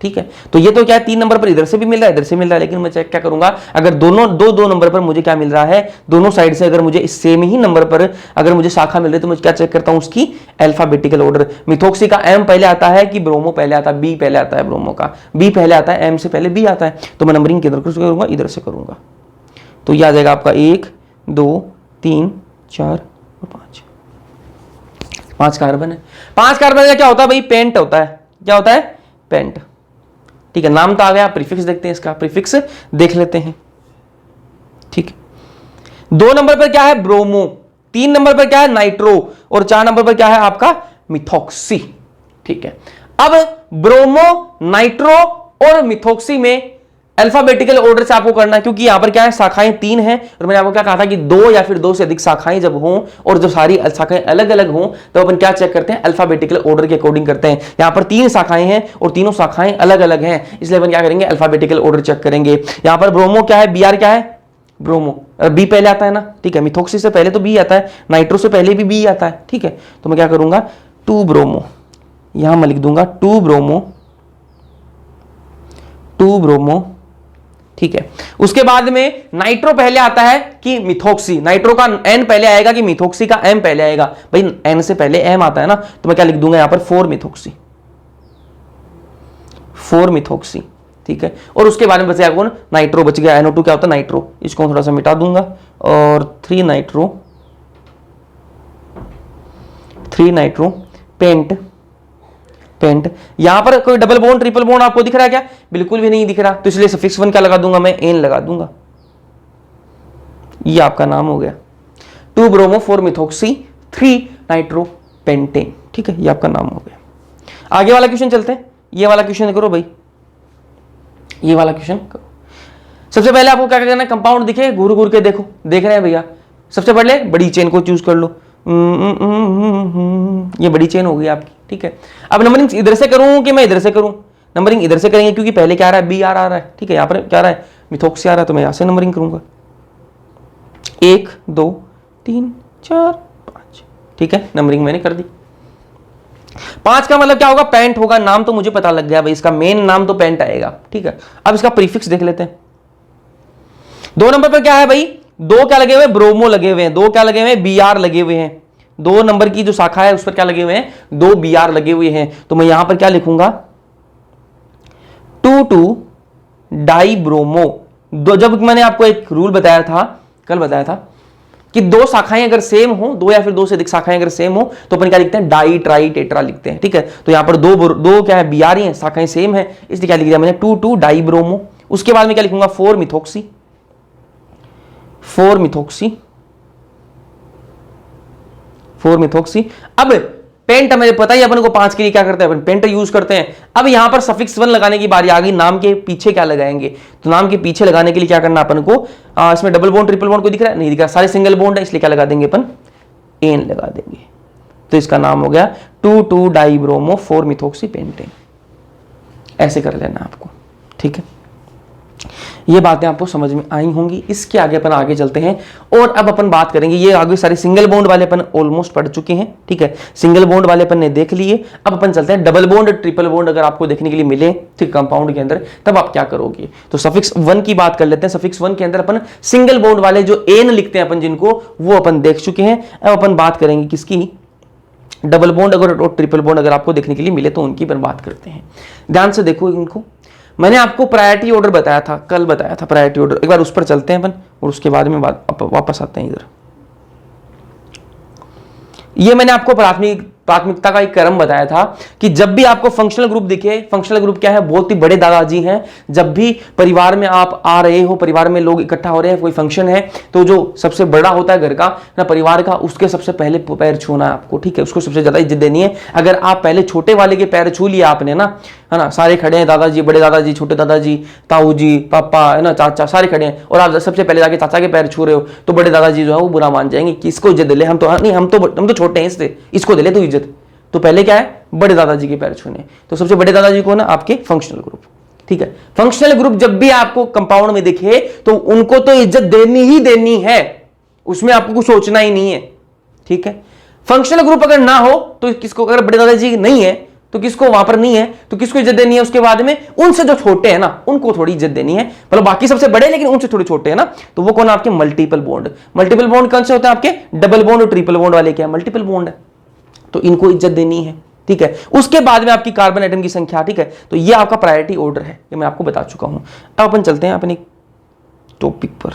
ठीक है, तो ये तो क्या है 3 नंबर पर इधर से भी मिल रहा है, इधर से मिल रहा है। लेकिन मैं चेक क्या करूंगा, अगर दोनों दो नंबर पर मुझे क्या मिल रहा है, दोनों साइड से अगर मुझे इस सेम ही नंबर पर अगर मुझे शाखा मिल रही है तो मैं क्या चेक करता हूं उसकी अल्फाबेटिकल ऑर्डर। मिथॉक्सी का M पहले आता है कि ब्रोमो पहले आता है? B पहले आता है, ब्रोमो का B पहले आता है, M से पहले B आता है। तो मैं नंबरिंग किधर से करूंगा? इधर से करूंगा। तो यह आ जाएगा आपका 1 2 3 4 और 5 कार्बन है। 5 कार्बन का क्या होता है भाई? पेंट होता है। क्या होता है? पेंट। ठीक है, नाम तो आ गया, प्रीफिक्स देखते हैं, इसका प्रीफिक्स देख लेते हैं। ठीक है, 2 नंबर पर क्या है? ब्रोमो, 3 नंबर पर क्या है? नाइट्रो, और 4 नंबर पर क्या है आपका? मिथॉक्सी। ठीक है, अब ब्रोमो, नाइट्रो और मिथॉक्सी में अल्फाबेटिकल ऑर्डर से आपको करना है, क्योंकि यहां पर क्या है शाखाएं 3 हैं, और मैंने आपको क्या कहा था कि 2 या फिर 2 से अधिक शाखाएं जब हों और जब सारी शाखाएं अलग अलग हों तो अपन क्या चेक करते हैं? अल्फाबेटिकल ऑर्डर के अकॉर्डिंग करते हैं। यहां पर 3 शाखाएं हैं और तीनों शाखाएं अलग अलग हैं, इसलिए अपन क्या करेंगे? अल्फाबेटिकल ऑर्डर चेक करेंगे। यहां पर ब्रोमो क्या है? BR क्या है? ब्रोमो, B पहले आता है ना। ठीक है, मिथॉक्सी से पहले तो B आता है, नाइट्रो से पहले भी B आता है। ठीक है, तो मैं क्या करूंगा? 2 ब्रोमो, यहां मैं लिख दूंगा 2 ब्रोमो, 2 ब्रोमो। ठीक है, उसके बाद में नाइट्रो पहले आता है कि मिथॉक्सी? नाइट्रो का N पहले आएगा कि मिथॉक्सी का M पहले आएगा? भाई N से पहले M आता है ना, तो मैं क्या लिख दूंगा यहां पर? 4 मिथॉक्सी, 4 मिथॉक्सी। ठीक है, और उसके बाद में बचा कौन? नाइट्रो बच गया। NO2 क्या होता है? नाइट्रो। इसको थोड़ा सा मिटा दूंगा, और 3 नाइट्रो, 3 नाइट्रो पेंट। पेंट, यहां पर कोई डबल बॉन्ड ट्रिपल बॉन्ड आपको दिख रहा है क्या? बिल्कुल भी नहीं दिख रहा, तो इसलिए सफिक्स 1 क्या लगा दूंगा मैं? एन लगा दूंगा। ये आपका नाम हो गया 2 ब्रोमो 4 मिथॉक्सी 3 नाइट्रो पेंटेन। ठीक है, ये आपका नाम हो गया। आगे वाला क्वेश्चन चलते हैं। ये वाला क्वेश्चन करो भाई, ये वाला क्वेश्चन करो। सबसे पहले आपको क्या करना है? कंपाउंड दिखे घूर घूर के देखो, देख रहे हैं भैया? सबसे पहले बड़ी चेन को चूज कर लो। ये बड़ी चेन हो गई आपकी। ठीक है, अब नंबरिंग इधर से करूं कि मैं इधर से करूं? नंबरिंग इधर से करेंगे, क्योंकि पहले क्या आ रहा है? BR आ रहा है। ठीक है, यहां पर क्या आ रहा है? मिथॉक्सी आ रहा है, तो मैं यहां से नंबरिंग करूंगा 1 2 3 4 5। ठीक है, नंबरिंग मैंने कर दी। 5 का मतलब क्या होगा? पेंट होगा। नाम तो मुझे पता लग गया भाई, इसका मेन नाम तो पेंट आएगा। ठीक है, अब इसका प्रीफिक्स देख लेते हैं। 2 नंबर पर क्या है भाई? 2 क्या लगे हुए? ब्रोमो लगे हुए हैं। 2 क्या लगे हुए हैं? BR लगे हुए हैं। 2 नंबर की जो शाखा है उस पर क्या लगे हुए हैं? 2 BR लगे हुए हैं। तो मैं यहां पर क्या लिखूंगा? 2 डाई ब्रोमो। जब मैंने आपको एक रूल बताया था, कल बताया था कि 2 शाखाएं अगर सेम हो, 2 या फिर 2 से अधिक शाखाएं अगर सेम हो तो अपन क्या लिखते हैं? डाई ट्राई टेट्रा लिखते हैं। ठीक है, तो यहां पर दो क्या है? BR ही है, शाखाएं सेम है, इसलिए क्या लिख दिया मैंने? 2 डाई ब्रोमो। उसके बाद में क्या लिखूंगा? 4 मिथॉक्सी, 4 मिथॉक्सी, 4 मिथॉक्सी। अब पेंट हमें पता ही अपन को 5 के लिए क्या करते हैं? अपन पेंट यूज करते हैं। अब यहां पर सफिक्स 1 लगाने की बारी आ गई। नाम के पीछे क्या लगाएंगे? तो नाम के पीछे लगाने के लिए क्या करना अपन को? इसमें डबल बॉन्ड ट्रिपल बॉन्ड कोई दिख रहा है? नहीं दिख रहा, सारे सिंगल बॉन्ड है, इसलिए क्या लगा देंगे अपन? एन लगा देंगे। तो इसका नाम हो गया 2 डाई ब्रोमो 4 मिथॉक्सी पेंटेन। ऐसे कर लेना आपको। ठीक है, ये बातें आपको समझ में आई होंगी। इसके आगे अपन आगे चलते हैं और अब अपन बात करेंगे। ये आगे सारे सिंगल बॉन्ड वाले अपन ऑलमोस्ट पढ़ चुके हैं। ठीक है, सिंगल बॉन्ड वाले अपन ने देख लिए। अब अपन चलते हैं डबल बॉन्ड ट्रिपल बॉन्ड अगर आपको देखने के लिए मिले ठीक कंपाउंड के अंदर, तब आप क्या करोगे? तो सफिक्स 1 की बात कर लेते हैं। सफिक्स 1 के अंदर अपन सिंगल बॉन्ड वाले जो एन लिखते हैं अपन जिनको, वो अपन देख चुके हैं। अब अपन बात करेंगे किसकी? डबल बॉन्ड अगर और ट्रिपल बॉन्ड अगर आपको देखने के लिए मिले तो उनकी अपन बात करते हैं। ध्यान से देखो इनको। मैंने आपको प्रायोरिटी ऑर्डर बताया था, कल बताया था प्रायोरिटी ऑर्डर। एक बार उस पर चलते हैं अपन और उसके बाद में वापस आते हैं इधर। ये मैंने आपको प्राथमिक प्राथमिकता का एक क्रम बताया था कि जब भी आपको फंक्शनल ग्रुप दिखे, फंक्शनल ग्रुप क्या है, बहुत ही बड़े दादाजी हैं, जब भी परिवार में आप आ रहे हो, परिवार में लोग इकट्ठा हो रहे हैं, कोई फंक्शन है, तो जो सबसे बड़ा होता है घर का ना, परिवार का, उसके सबसे पहले पैर छूना है आपको, ठीक है, उसको सबसे ज्यादा इज्जत देनी है। अगर आप पहले छोटे वाले के पैर छू लिया आपने ना, है ना, सारे खड़े हैं, दादाजी, बड़े दादाजी, छोटे दादाजी, ताऊ जी, पापा, है ना, चाचा, सारे खड़े हैं, और आप सबसे पहले जाके चाचा के पैर छू रहे हो, तो बड़े दादाजी जो है वो बुरा मान जाएंगे कि इसको इज्जत दे ले, हम तो छोटे हैं, इससे इसको दे ले तो इज्जत। तो पहले क्या है, बड़े दादाजी के पैर छूने। तो सबसे बड़े दादाजी को ना आपके फंक्शनल ग्रुप, ठीक है। फंक्शनल ग्रुप जब भी आपको कंपाउंड में दिखे तो उनको तो इज्जत देनी ही देनी है, उसमें आपको कुछ सोचना ही नहीं है, ठीक है। फंक्शनल ग्रुप अगर ना हो तो किसको, अगर बड़े दादाजी नहीं है तो किसको वहां पर नहीं है तो किसको इज्जत देनी है उसके बाद में, उनसे जो छोटे हैं ना उनको थोड़ी इज्जत देनी है, मतलब बाकी सबसे बड़े लेकिन उनसे थोड़े छोटे हैं ना, तो वो कौन, आपके मल्टीपल बॉन्ड। मल्टीपल बॉन्ड कौन से होते हैं, आपके डबल बॉन्ड और ट्रिपल बॉन्ड वाले क्या है, मल्टीपल बॉन्ड है, तो इनको इज्जत देनी है, ठीक है। उसके बाद में आपकी कार्बन एटम की संख्या, ठीक है, तो ये आपका प्रायोरिटी ऑर्डर है, ये मैं आपको बता चुका हूं। अब अपन चलते हैं अपने टॉपिक पर।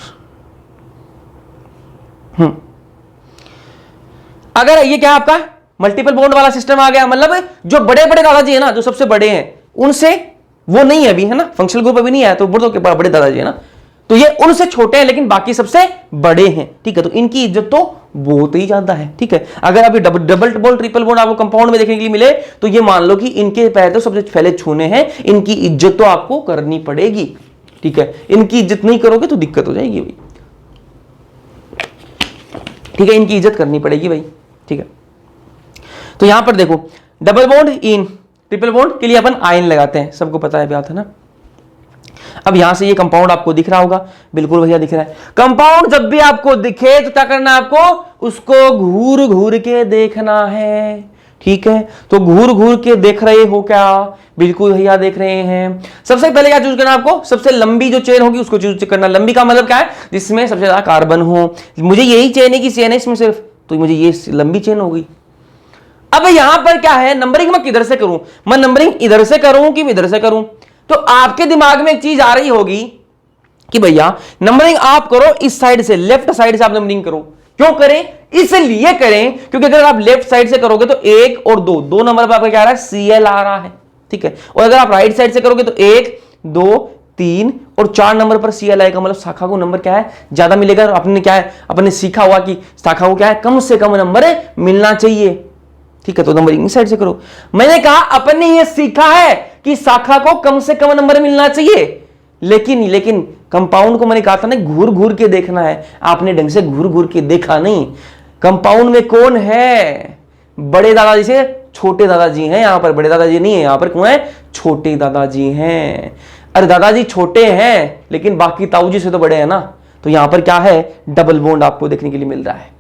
अगर ये क्या आपका मल्टीपल बॉन्ड वाला सिस्टम आ गया, मतलब जो बड़े बड़े दादाजी है ना, जो सबसे बड़े हैं, उनसे वो नहीं है अभी, है ना, फंक्शनल ग्रुप अभी नहीं आया, तो बड़े दादाजी है ना, तो ये उनसे छोटे हैं लेकिन बाकी सबसे बड़े हैं, ठीक है, तो इनकी इज्जत तो बहुत ही ज्यादा है, ठीक है। अगर अभी डबल बॉन्ड ट्रिपल बॉन्ड आपको कंपाउंड में देखने के लिए मिले तो ये मान लो कि इनके पैर तो सबसे पहले छूने हैं, इनकी इज्जत तो आपको करनी पड़ेगी, ठीक है। इनकी इज्जत नहीं करोगे तो दिक्कत हो जाएगी भाई, ठीक है, इनकी इज्जत करनी पड़ेगी भाई, ठीक है। तो यहां पर देखो, double bond in, triple bond के लिए अपन आयन लगाते हैं, सबको पता है बात, है ना। अब यहां से ये कंपाउंड आपको दिख रहा होगा, बिल्कुल भैया दिख रहा है। कंपाउंड जब भी आपको दिखे तो क्या करना है आपको, उसको घूर घूर के देखना है, ठीक है। तो घूर घूर के देख रहे हो क्या, बिल्कुल भैया देख रहे हैं। सबसे पहले क्या चूज करना आपको, सबसे लंबी जो चेन होगी उसको चूज करना। लंबी का मतलब क्या है, जिसमें सबसे ज्यादा कार्बन हो, मुझे यही चेन है कि चेन है इसमें सिर्फ, तो मुझे ये लंबी चेन होगी। अब यहां पर क्या है, नंबरिंग मैं किधर से करूं, मैं नंबरिंग इधर से करूं कि इधर से करूं, तो आपके दिमाग में एक चीज आ रही होगी कि भैया नंबरिंग आप करो इस साइड से, लेफ्ट साइड से आप नंबरिंग करो। क्यों करें, इसलिए करें क्योंकि अगर आप लेफ्ट साइड से करोगे तो 1 और 2, 2 नंबर पर आपका क्या आ रहा है, CL आ रहा है, ठीक है। और अगर आप राइट साइड से करोगे तो 1, 2, 3 और 4 नंबर पर CL आएगा, मतलब शाखा को नंबर क्या है, ज्यादा मिलेगा। आपने क्या है, अपने सीखा हुआ कि शाखा को क्या है, कम से कम नंबर मिलना चाहिए, ठीक है। तो नंबरिंग इस साइड से करो। मैंने कहा अपन ने ये सीखा है कि शाखा को कम से कम नंबर मिलना चाहिए, लेकिन कंपाउंड को मैंने कहा था ना घूर घूर के देखना है, आपने ढंग से घूर घूर के देखा नहीं। कंपाउंड में कौन है, बड़े दादाजी से छोटे दादाजी हैं, यहां पर बड़े दादाजी नहीं है, यहां पर कौन है, छोटे दादाजी हैं। अरे दादाजी छोटे हैं लेकिन बाकी ताऊ जी से तो बड़े हैं ना, तो यहां पर क्या है, डबल बॉन्ड आपको देखने के लिए मिल रहा है।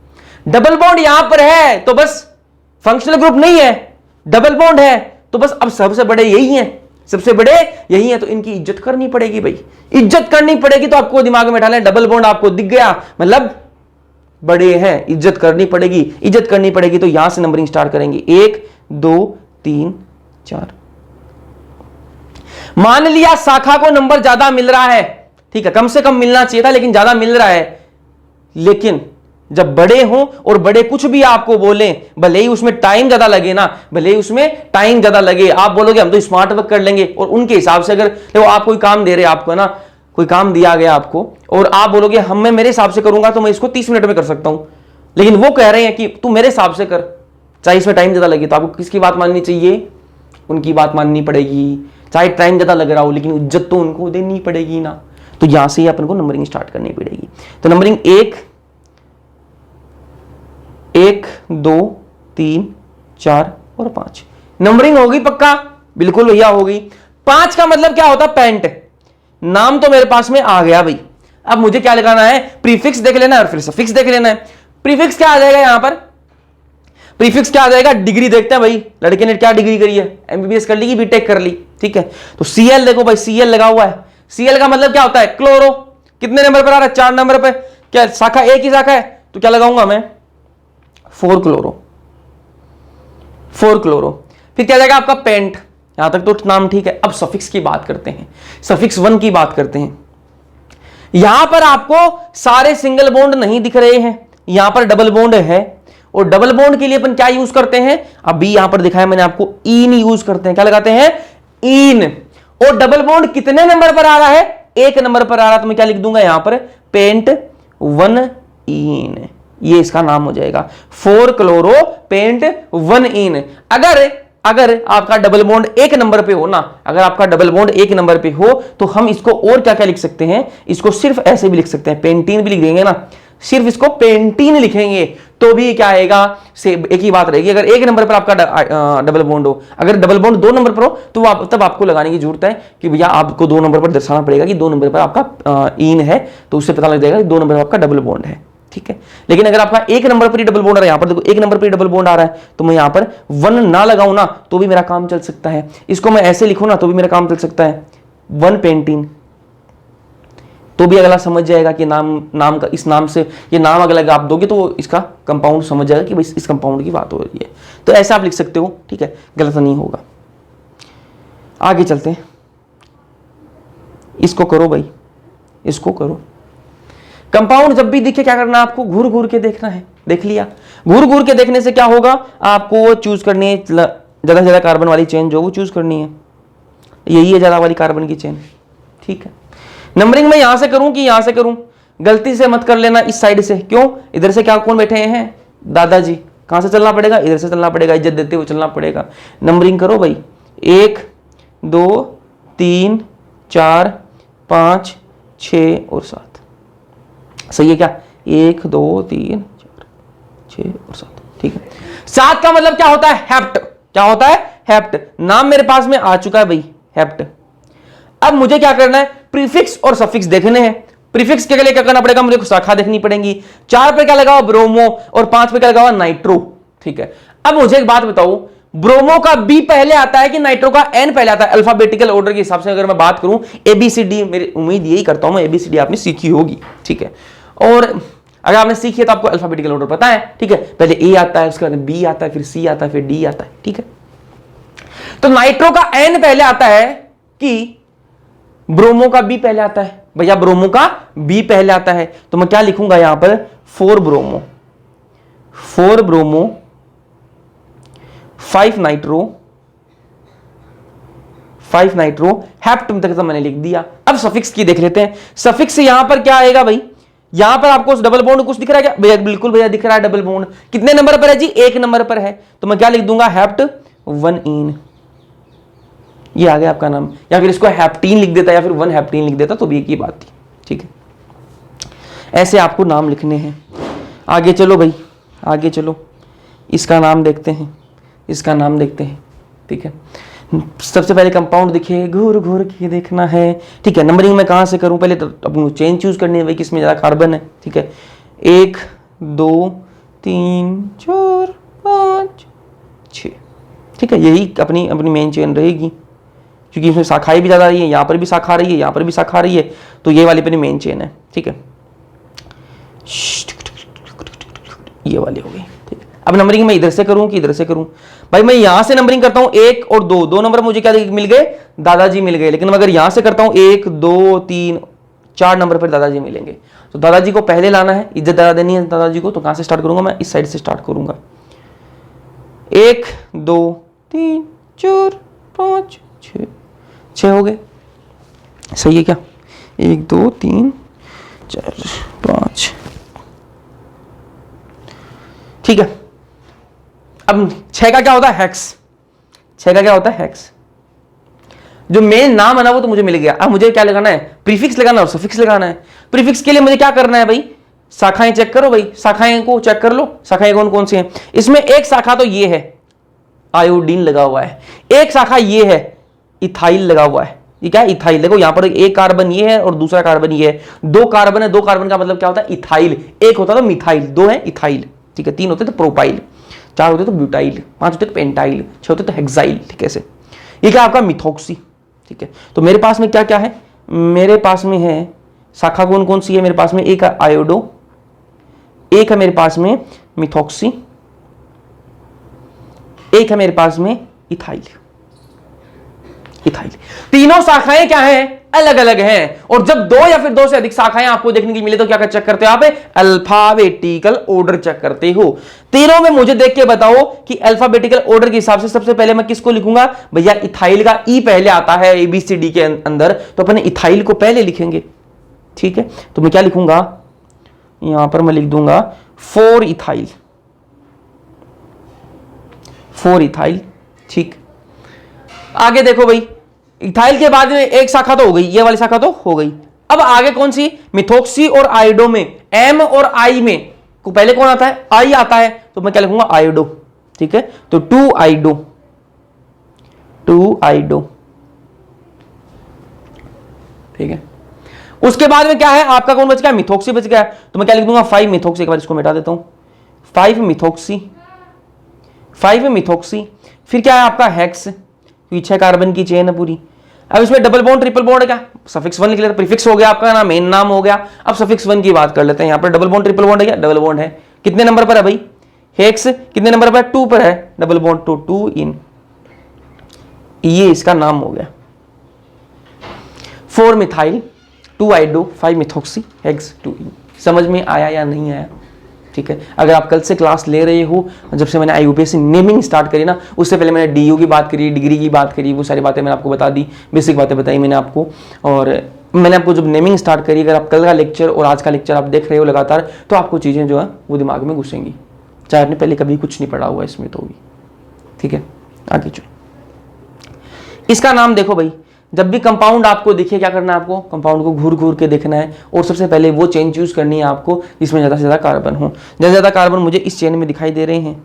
डबल बॉन्ड यहां पर है तो बस फंक्शनल ग्रुप नहीं है, डबल बॉन्ड है तो बस अब सबसे बड़े यही हैं, सबसे बड़े यही हैं, तो इनकी इज्जत करनी पड़ेगी भाई, इज्जत करनी पड़ेगी। तो आपको दिमाग में बैठा लें, डबल बॉन्ड आपको दिख गया मतलब बड़े हैं, इज्जत करनी पड़ेगी, इज्जत करनी पड़ेगी। तो यहां से नंबरिंग स्टार्ट करेंगे, 1, 2, 3, 4। मान लिया शाखा को नंबर ज्यादा मिल रहा है, ठीक है, कम से कम मिलना चाहिए था लेकिन ज्यादा मिल रहा है। लेकिन जब बड़े हों और बड़े कुछ भी आपको बोले, भले ही उसमें टाइम ज्यादा लगे ना, भले ही उसमें टाइम ज्यादा लगे, आप बोलोगे हम तो स्मार्ट वर्क कर लेंगे, और उनके हिसाब से अगर देखो आप कोई काम दे रहे हैं आपको ना, कोई काम दिया गया आपको और आप बोलोगे हम मैं मेरे हिसाब से करूंगा तो मैं इसको 30 मिनट में कर सकता हूं, लेकिन वो कह रहे हैं कि तू मेरे हिसाब से कर, चाहे इसमें टाइम ज्यादा लगे, तो आपको किसकी बात माननी चाहिए, उनकी बात माननी पड़ेगी। चाहे टाइम ज्यादा लग रहा हो लेकिन इज्जत तो उनको देनी पड़ेगी ना। तो यहां से ही अपन को नंबरिंग स्टार्ट करनी पड़ेगी। तो नंबरिंग 1, 2, 3, 4 और 5 नंबरिंग होगी पक्का, बिल्कुल भैया होगी। 5 का मतलब क्या होता है, पेंट। नाम तो मेरे पास में आ गया भाई, अब मुझे क्या लगाना है, प्रीफिक्स देख लेना है और फिर सफिक्स देख लेना है। प्रीफिक्स क्या आ जाएगा यहां पर, प्रीफिक्स क्या आ जाएगा, डिग्री देखते हैं भाई, लड़के ने क्या डिग्री करी है, MBBS कर ली कि बीटेक कर ली, ठीक है। तो CL देखो भाई, CL लगा हुआ है। CL का मतलब क्या होता है, क्लोरो। कितने नंबर पर आ रहा है, 4 नंबर पर। क्या शाखा एक ही शाखा है, तो क्या लगाऊंगा मैं, 4 क्लोरो, 4 क्लोरो। फिर क्या जाएगा आपका पेंट, यहां तक तो नाम ठीक है। अब सफिक्स की बात करते हैं, सफिक्स 1 की बात करते हैं। यहां पर आपको सारे सिंगल बॉन्ड नहीं दिख रहे हैं, यहां पर डबल बॉन्ड है और डबल बॉन्ड के लिए अपन क्या यूज करते हैं, अभी यहां पर दिखाया मैंने आपको, इन यूज करते हैं। क्या लगाते हैं, इन। और डबल बॉन्ड कितने नंबर पर आ रहा है, 1 नंबर पर आ रहा है, तो मैं क्या लिख दूंगा यहां पर, पेंट 1 इन, ये इसका नाम हो जाएगा, 4 क्लोरो पेंट 1 इन। अगर आपका डबल बॉन्ड 1 नंबर पे हो ना, अगर आपका डबल बॉन्ड 1 नंबर पे हो तो हम इसको और क्या क्या लिख सकते हैं, इसको सिर्फ ऐसे भी लिख सकते हैं, पेंटीन भी लिख देंगे ना, सिर्फ इसको पेंटीन लिखेंगे तो भी क्या आएगा, से एक ही बात रहेगी। अगर 1 नंबर पर आपका डबल बॉन्ड हो, अगर डबल बॉन्ड 2 नंबर पर हो तो तब आपको लगाने की जरूरत है कि भैया आपको 2 नंबर पर दर्शाना पड़ेगा कि 2 नंबर पर आपका इन है, तो उससे पता लग जाएगा कि 2 नंबर पर आपका डबल बॉन्ड है, ठीक है। लेकिन अगर आपका 1 नंबर पर ही डबल बॉन्ड आ रहा है, यहां पर देखो 1 नंबर पर ही डबल बॉन्ड आ रहा है, तो मैं यहां पर 1 ना लगाऊं ना तो भी मेरा काम चल सकता है, इसको मैं ऐसे लिखूं ना तो भी मेरा काम चल सकता है, 1 पेंटीन, तो भी अगला समझ जाएगा कि नाम का, इस नाम से ये नाम अगर आप दोगे तो इसका कंपाउंड समझ जाएगा कि भाई इस कंपाउंड की बात हो रही है। तो ऐसा आप लिख सकते हो, ठीक है, गलत नहीं होगा। आगे चलते हैं, इसको करो भाई, इसको करो। कंपाउंड जब भी दिखे क्या करना है आपको, घूर घूर के देखना है। देख लिया, घूर घूर के देखने से क्या होगा, आपको चूज करनी है ज्यादा से ज्यादा कार्बन वाली चेन जो वो चूज करनी है, यही है ज्यादा वाली कार्बन की चेन, ठीक है। नंबरिंग में यहां से करूं कि यहां से करूं, गलती से मत कर लेना इस साइड से, क्यों, इधर से क्या कौन बैठे हैं, दादाजी, कहां से चलना पड़ेगा, इधर से चलना पड़ेगा, इज्जत देते हुए चलना पड़ेगा। नंबरिंग करो भाई, 1 2 3 4 5 6 और 7, सही है क्या, 1 2 3 4 6 और 7, ठीक है। 7 का मतलब क्या होता है, हेप्ट, क्या होता है, हेप्ट। नाम मेरे पास में आ चुका है भाई, हेप्ट। अब मुझे क्या करना है, प्रीफिक्स और सफिक्स देखने हैं। प्रीफिक्स के लिए क्या करना पड़ेगा, मुझे शाखा देखनी पड़ेगी। 4 पे क्या लगा हुआ, ब्रोमो, और 5 पे क्या लगा हुआ, नाइट्रो, ठीक है। अब मुझे एक बात बताओ, ब्रोमो का बी पहले आता है कि नाइट्रो का एन पहले आता है, अल्फाबेटिकल ऑर्डर के हिसाब से अगर मैं बात करूं, एबीसीडी, मेरी उम्मीद यही करता हूं मैं, एबीसीडी आपने सीखी होगी, ठीक है। और अगर आपने सीखी है तो आपको अल्फाबेटिकल ऑर्डर पता है, ठीक है। पहले ए आता है, उसके बाद बी आता है, फिर सी आता है, फिर डी आता है, ठीक है। तो नाइट्रो का एन पहले आता है कि ब्रोमो का बी पहले आता है, भैया ब्रोमो का बी पहले आता है, तो मैं क्या लिखूंगा यहां पर, 4 ब्रोमो 5 नाइट्रो हेप्ट तक तो मैंने लिख दिया। अब सफिक्स की देख लेते हैं। सफिक्स से यहां पर क्या आएगा भाई, यहां पर आपको डबल बॉन्ड कुछ दिख रहा है क्या, भैया बिल्कुल भैया दिख रहा है, डबल बॉन्ड कितने नंबर पर है जी, 1 नंबर पर है, तो मैं क्या लिख दूंगा, हेप्ट 1 इन, ये आ गया आपका नाम। या फिर इसको हेप्टीन लिख देता या फिर 1 हेप्टीन लिख देता तो भी एक ही बात थी, ठीक है। ऐसे आपको नाम लिखने हैं। आगे चलो भाई, आगे चलो, इसका नाम देखते हैं, इसका नाम देखते हैं, ठीक है। सबसे पहले कंपाउंड दिखे, घूर घूर के देखना है, ठीक है। नंबरिंग में कहां से करूं, पहले तो अपनी चेन चूज करनी है भाई, किसमें ज्यादा कार्बन है, ठीक है। 1 2 3 4 5 6, ठीक है, यही अपनी अपनी मेन चेन रहेगी, क्योंकि इसमें शाखाएं भी ज्यादा रही है, यहां पर भी शाखा रही है, यहां पर भी शाखा रही है, तो ये वाली अपनी मेन चेन है, ठीक है। ये वाली हो गई, ठीक है। अब नंबरिंग मैं इधर से करूं कि इधर से करूं, भाई मैं यहां से नंबरिंग करता हूं, 1 और 2 नंबर मुझे क्या मिल गए, दादाजी मिल गए। लेकिन अगर यहां से करता हूं 1 2 3 4 नंबर पर दादाजी मिलेंगे, तो दादाजी को पहले लाना है, इज्जत ज्यादा देनी है दादाजी को, तो कहां से स्टार्ट करूंगा, मैं इस साइड से स्टार्ट करूंगा। 1 2 3 4 5 6 हो गए, सही है क्या, 1 2 3 4 5, ठीक है। अब 6 का क्या होता है, हेक्स, 6 का क्या होता है, हेक्स। जो मेन नाम है ना वो तो मुझे मिल गया। अब मुझे क्या लगाना है, प्रीफिक्स लगाना और सफिक्स लगाना है। प्रीफिक्स के लिए मुझे क्या करना है भाई, शाखाएं चेक करो भाई, शाखाएं को चेक कर लो, शाखाएं कौन कौन सी हैं। इसमें एक शाखा तो ये है, आयोडीन लगा हुआ है, एक शाखा ये है, इथाइल लगा हुआ है। ये क्या है, इथाइल। देखो यहां पर एक कार्बन ये है और दूसरा कार्बन ये है, 2 कार्बन है, 2 कार्बन का मतलब क्या होता है, इथाइल। एक होता तो मिथाइल, 2 है इथाइल, ठीक है। 3 होते तो प्रोपाइल, 4 होते तो ब्यूटाइल, 5 होते तो पेंटाइल, 6 होते तो हेक्साइल, ठीक है। ये क्या आपका मिथॉक्सी, ठीक है। तो मेरे पास में क्या क्या है, मेरे पास में है शाखा कौन कौन सी है, मेरे पास में एक है आयोडो, एक है मेरे पास में मिथॉक्सी, एक है मेरे पास में इथाइल। तीनों शाखाएं क्या हैं, अलग अलग हैं। और जब दो या फिर दो से अधिक शाखाएं आपको देखने की मिले तो क्या चेक करते हो आप? अल्फाबेटिकल ऑर्डर चेक करते हो। तीनों में मुझे देख के बताओ कि अल्फाबेटिकल ऑर्डर के हिसाब से सबसे पहले मैं किसको लिखूंगा? भैया इथाइल का ई पहले आता है ABCD के अंदर, तो अपने इथाइल को पहले लिखेंगे। ठीक है, तो मैं क्या लिखूंगा? यहां पर मैं लिख दूंगा 4 इथाइल, 4 इथाइल। ठीक, आगे देखो भाई, इथाइल के बाद में एक शाखा तो हो गई, ये वाली शाखा तो हो गई। अब आगे कौन सी? मिथोक्सी और आयोडो में, M और I में को पहले कौन आता है? I आता है, तो मैं क्या लिखूंगा? आयोडो। ठीक है, तो 2 आयोडो, 2 आयोडो। ठीक है, उसके बाद में क्या है आपका? कौन बच गया? मिथोक्सी बच गया, तो मैं क्या लिख दूंगा? 5 मिथोक्सी। एक बार इसको मिटा देता हूं, 5 मिथोक्सी, 5 मिथोक्सी। फिर क्या है आपका? हेक्स, 6 कार्बन की चेन है पूरी। अब इसमें डबल बॉन्ड ट्रिपल बॉन्ड है क्या? सफिक्स 1 लिख लेते, प्रीफिक्स हो गया आपका ना, मेन नाम हो गया। अब सफिक्स 1 की बात कर लेते हैं। यहां पर डबल बॉन्ड ट्रिपल बॉन्ड है क्या? डबल बॉन्ड है। कितने नंबर पर है भाई? हेक्स कितने नंबर पर है? 2 पर है। डबल बॉन्ड 2, 2 इन, ये इसका नाम हो गया। 4 मिथाइल, 2 आयोडो, 5 मिथोक्सी, हेक्स, 2 इन। समझ में आया या नहीं आया? ठीक है, अगर आप कल से क्लास ले रहे हो, जब से मैंने IUPAC नेमिंग स्टार्ट करी ना, उससे पहले मैंने DU की बात करी, डिग्री की बात करी, वो सारी बातें मैंने आपको बता दी, बेसिक बातें बताई मैंने आपको। और मैंने आपको जब नेमिंग स्टार्ट करी, अगर आप कल का लेक्चर और आज का लेक्चर आप देख रहे हो लगातार, तो आपको चीज़ें जो है वो दिमाग में घुसेंगी, चाहे आपने पहले कभी कुछ नहीं पढ़ा हुआ इसमें तो भी। ठीक है, आगे चलो। इसका नाम देखो भाई, जब भी कंपाउंड आपको दिखे, क्या करना है आपको? कंपाउंड को घूर घूर के देखना है, और सबसे पहले वो चेन चूज करनी है आपको जिसमें ज़्यादा से ज़्यादा कार्बन हो। ज़्यादा ज़्यादा कार्बन मुझे इस चेन में दिखाई दे रहे हैं।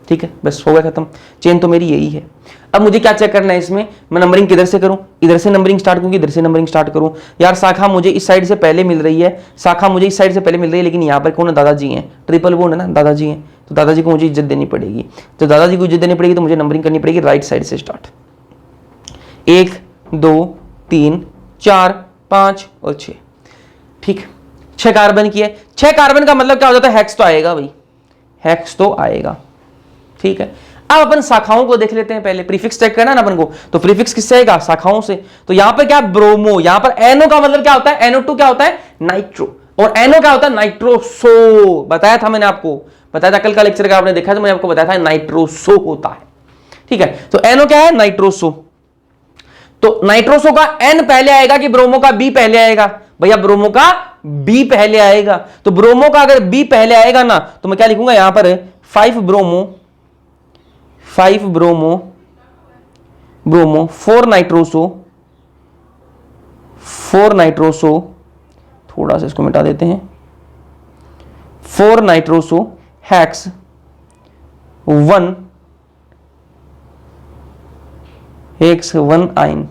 ठीक है, बस हो गया खत्म, चेन तो मेरी यही है। अब मुझे क्या चेक करना है इसमें? मैं नंबरिंग किधर से करूं? इधर से नंबरिंग स्टार्ट करूं कि इधर से नंबरिंग स्टार्ट करूं? यार शाखा मुझे इस साइड से पहले मिल रही है, शाखा मुझे इस साइड से पहले मिल रही है, लेकिन यहाँ पर कौन है? दादाजी हैं, ट्रिपल बॉन्ड है ना, दादाजी हैं, तो दादाजी को मुझे इज्जत देनी पड़ेगी। तो दादाजी को इज्जत देनी पड़ेगी, तो मुझे नंबरिंग करनी पड़ेगी राइट साइड से स्टार्ट। 1 2 3 4 5 और 6। ठीक, 6 कार्बन की है। 6 कार्बन का मतलब क्या हो जाता है? हेक्स तो आएगा भाई, हेक्स तो आएगा। ठीक है, अब अपन शाखाओं को देख लेते हैं। पहले प्रीफिक्स चेक करना है ना अपन को, तो प्रीफिक्स किससे आएगा? शाखाओं से। तो यहां पर क्या? ब्रोमो। यहां पर NO का मतलब क्या होता है? NO2 क्या होता है? नाइट्रो। और NO क्या होता है? नाइट्रोसो। बताया था मैंने आपको, बताया था कल का लेक्चर का आपने देखा तो मैंने आपको बताया था नाइट्रोसो होता है। ठीक है, तो NO क्या है? नाइट्रोसो। तो नाइट्रोसो का N पहले आएगा कि ब्रोमो का B पहले आएगा? भैया ब्रोमो का B पहले आएगा। तो ब्रोमो का अगर B पहले आएगा ना, तो मैं क्या लिखूंगा यहां पर? 5 bromo, 5 bromo, bromo, 4 nitroso, 4 nitroso, थोड़ा सा इसको मिटा देते हैं, 4 nitroso, hex 1, hex 1 ion.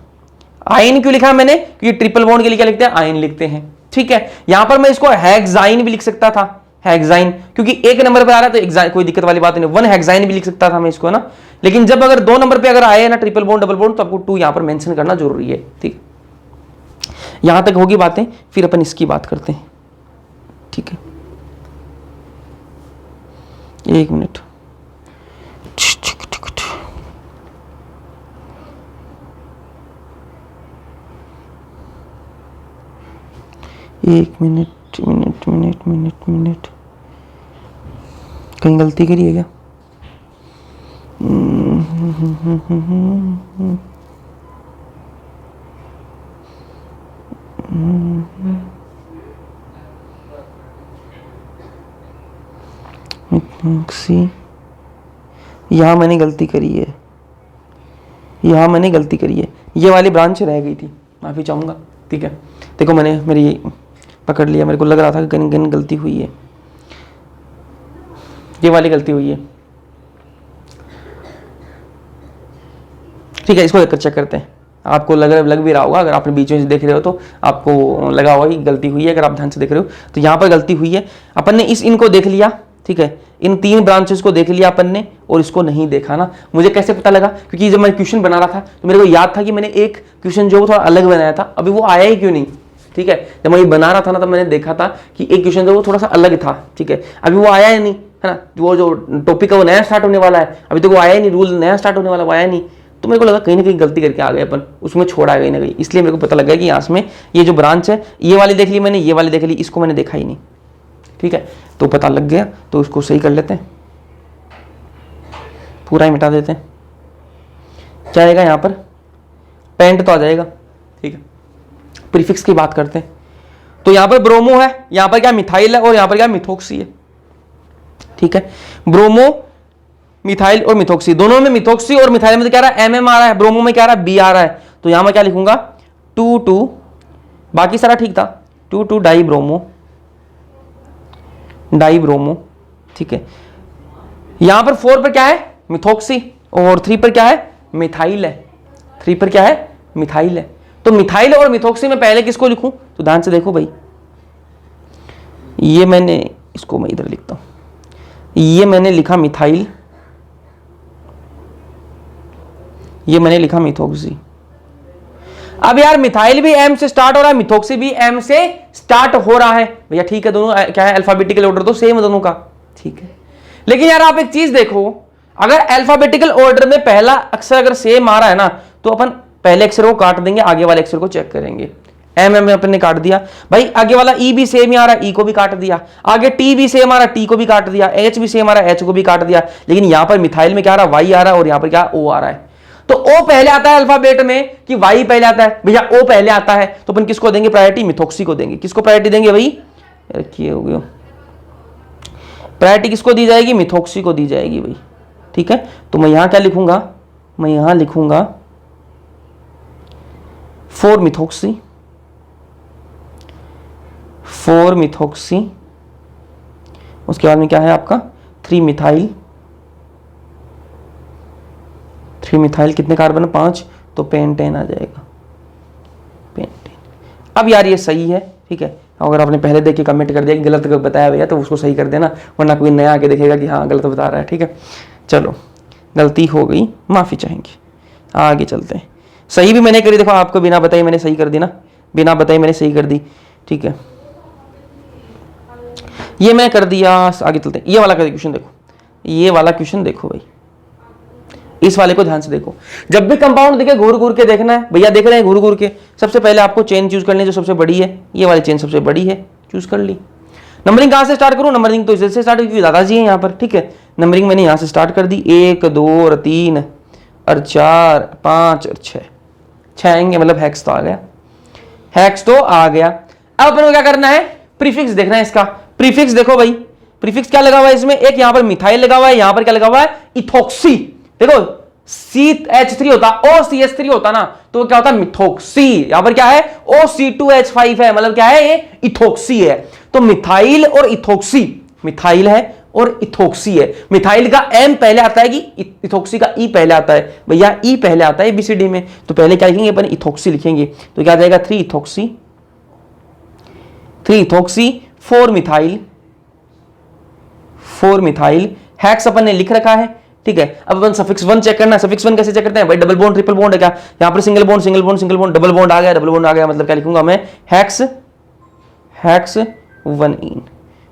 Ion क्यों लिखा मैंने? क्योंकि ट्रिपल बॉन्ड के लिए क्या लिखते हैं? आयन लिखते हैं। ठीक है, यहां पर मैं इसको हेक्साइन भी लिख सकता था, हेक्साइन, क्योंकि एक नंबर पे आ रहा है तो कोई दिक्कत वाली बात नहीं, 1 हेक्साइन भी लिख सकता था मैं इसको, है ना। लेकिन जब अगर 2 नंबर पे अगर आए ना ट्रिपल बॉन्ड डबल बॉन्ड, तो आपको 2 यहां पर मेंशन करना जरूरी है। ठीक, यहां तक होगी बातें, फिर अपन इसकी बात करते हैं। ठीक है, 1 मिनट, एक minute minute minute minute minute, कहीं गलती करी है क्या? यहां मैंने गलती करी है, यहां मैंने गलती करी है, ये वाली ब्रांच रह गई थी, माफी चाहूंगा। ठीक है, देखो मैंने मेरी पकड़ लिया, मेरे को लग रहा था कि कहीं कहीं गलती हुई है, ये वाली गलती हुई है। ठीक है, इसको देखकर चेक करते हैं। आपको लग भी रहा होगा, अगर आपने बीच में से देख रहे हो तो आपको लगा होगा कि गलती हुई है। अगर आप ध्यान से देख रहे हो तो यहाँ पर गलती हुई है। अपन ने इनको देख लिया, ठीक है, इन 3 ब्रांचेस को देख लिया अपन ने, और इसको नहीं देखा ना। मुझे कैसे पता लगा? क्योंकि जब मैं क्वेश्चन बना रहा था तो मेरे को याद था कि मैंने एक क्वेश्चन जो थोड़ा अलग बनाया था, अभी वो आया ही क्यों नहीं। ठीक है, जब मैं ये बना रहा था ना, तब मैंने देखा था कि एक क्वेश्चन जो वो थोड़ा सा अलग था। ठीक है, अभी वो आया ही नहीं, है ना। वो जो टॉपिक है वो नया स्टार्ट होने वाला है, अभी तो वो आया ही नहीं, रूल नया स्टार्ट होने वाला वो आया नहीं। तो मेरे को लगा कहीं ना कहीं गलती करके आ गए अपन, उसमें छोड़ा कहीं ना कहीं, इसलिए मेरे को पता लगा कि यहाँ में ये जो ब्रांच है, ये वाली देख ली मैंने, ये वाली देख ली, इसको मैंने देखा ही नहीं। ठीक है, तो पता लग गया, तो उसको सही कर लेते हैं, पूरा ही मिटा देते हैं। क्या आएगा यहाँ पर, पेंट तो आ जाएगा। ठीक है, प्रीफिक्स की बात करते हैं, तो यहां पर ब्रोमो है, यहां पर क्या मिथाइल है, और यहां पर क्या मिथोक्सी है। ठीक है, ब्रोमो, मिथाइल और मिथोक्सी, दोनों में मिथोक्सी और मिथाइल में तो क्या रहा है, एमएम आ रहा है, ब्रोमो में क्या आ रहा है, बी आ रहा है। तो यहां मैं क्या लिखूंगा, 2,2, बाकी सारा ठीक था, 2,2 डाई ब्रोमो, डाई ब्रोमो। ठीक है, यहां पर 4 पर क्या है, मिथोक्सी, और 3 पर क्या है, मिथाइल है। 3 पर क्या है, मिथाइल है। तो मिथाइल और मिथोक्सी में पहले किसको लिखूं, तो ध्यान से देखो भाई, ये मैंने, इसको मैं इधर लिखता हूं, ये मैंने लिखा मिथाइल, ये मैंने लिखा मिथोक्सी। अब यार मिथाइल भी एम से स्टार्ट हो रहा है, मिथोक्सी भी एम से स्टार्ट हो रहा है भैया। ठीक है, दोनों क्या है, अल्फाबेटिकल ऑर्डर तो सेम है दोनों का। ठीक है, लेकिन यार आप एक चीज देखो, अगर अल्फाबेटिकल ऑर्डर में पहला अक्षर अगर सेम आ रहा है ना, तो अपन पहले अक्षर को काट देंगे, आगे वाले अक्षर को चेक करेंगे। एम एम अपन ने काट दिया भाई, आगे वाला ई भी सेम ही आ रहा है, ई को भी काट दिया, आगे टी भी सेम आ रहा है, टी को भी काट दिया, एच भी सेम आ रहा है, एच को भी काट दिया। लेकिन यहां पर मिथाइल में क्या आ रहा है, वाई आ रहा है, और यहां पर क्या, ओ आ रहा है। तो ओ पहले आता है अल्फाबेट में कि वाई पहले आता है, भैया ओ पहले आता है, तो अपन किसको देंगे प्रायोरिटी, मिथोक्सी को देंगे। किसको प्रायोरिटी देंगे भाई, हो गया, प्रायोरिटी किसको दी जाएगी, मिथोक्सी को दी जाएगी भाई। ठीक है, तो मैं यहां क्या लिखूंगा, मैं यहां लिखूंगा 4 मिथोक्सी, 4 मिथोक्सी, उसके बाद में क्या है आपका 3 मिथाइल, 3 मिथाइल कितने कार्बन है, 5, तो पेंटेन आ जाएगा, पेंटेन। अब यार ये सही है। ठीक है, अगर आपने पहले देख के कमेंट कर दिया कि गलत बताया भैया, तो उसको सही कर देना, वरना कोई नया आके देखेगा कि हाँ गलत बता रहा है। ठीक है, चलो गलती हो गई, माफी चाहेंगे, आगे चलते हैं। सही भी मैंने करी, देखो आपको बिना बताए मैंने सही कर दी ना, बिना बताए मैंने सही कर दी। ठीक है, ये मैं कर दिया, आगे चलते हैं। ये वाला क्वेश्चन देखो, ये वाला क्वेश्चन देखो भाई, इस वाले को ध्यान से देखो। जब भी कंपाउंड दिखे घूर घूर के देखना है भैया, देख रहे हैं घूर घूर के। सबसे पहले आपको चेन चूज करनी है जो सबसे बड़ी है, ये वाली चेन सबसे बड़ी है, चूज कर ली। नंबरिंग कहां से स्टार्ट करूं, नंबरिंग तो इधर से स्टार्ट, क्योंकि दादाजी है यहाँ पर। ठीक है, नंबरिंग मैंने यहां से स्टार्ट कर दी, 1 2 और 3 और 4 5 और 6, 6 आएंगे, मतलब हेक्स तो आ गया, हेक्स तो आ गया। अब अपन को क्या करना है, प्रीफिक्स देखना है इसका। प्रीफिक्स देखो भाई, प्रीफिक्स क्या लगा हुआ है इसमें, एक यहां पर मिथाइल लगा हुआ है, यहां पर क्या लगा हुआ है, इथोक्सी। देखो CH3 होता, OCH3 होता ना, तो क्या होता मिथोक्सी। यहां पर क्या है, OC2H5 है, मतलब क्या है, ये इथोक्सी है। तो मिथाइल और इथोक्सी, मिथाइल है और इथोक्सी है। मिथाइल का M पहले आता है कि इथोक्सी का E पहले आता है, भैया E पहले आता है ABCD में, तो पहले क्या लिखेंगे अपन, इथोक्सी लिखेंगे। तो क्या आ जाएगा 3 ethoxy, 3 ethoxy, 4 methyl, 4 methyl, hex अपन ने लिख रखा है। ठीक है, अब अपन सफिक्स 1 चेक करना है। सफिक्स 1 कैसे चेक करते हैं भाई, डबल बॉन्ड ट्रिपल बॉन्ड है क्या, यहां पर single bond single bond single bond, double bond आ गया, डबल बॉन्ड आ गया, मतलब क्या लिखूंगा मैं, हेक्स, हेक्स 1 इन।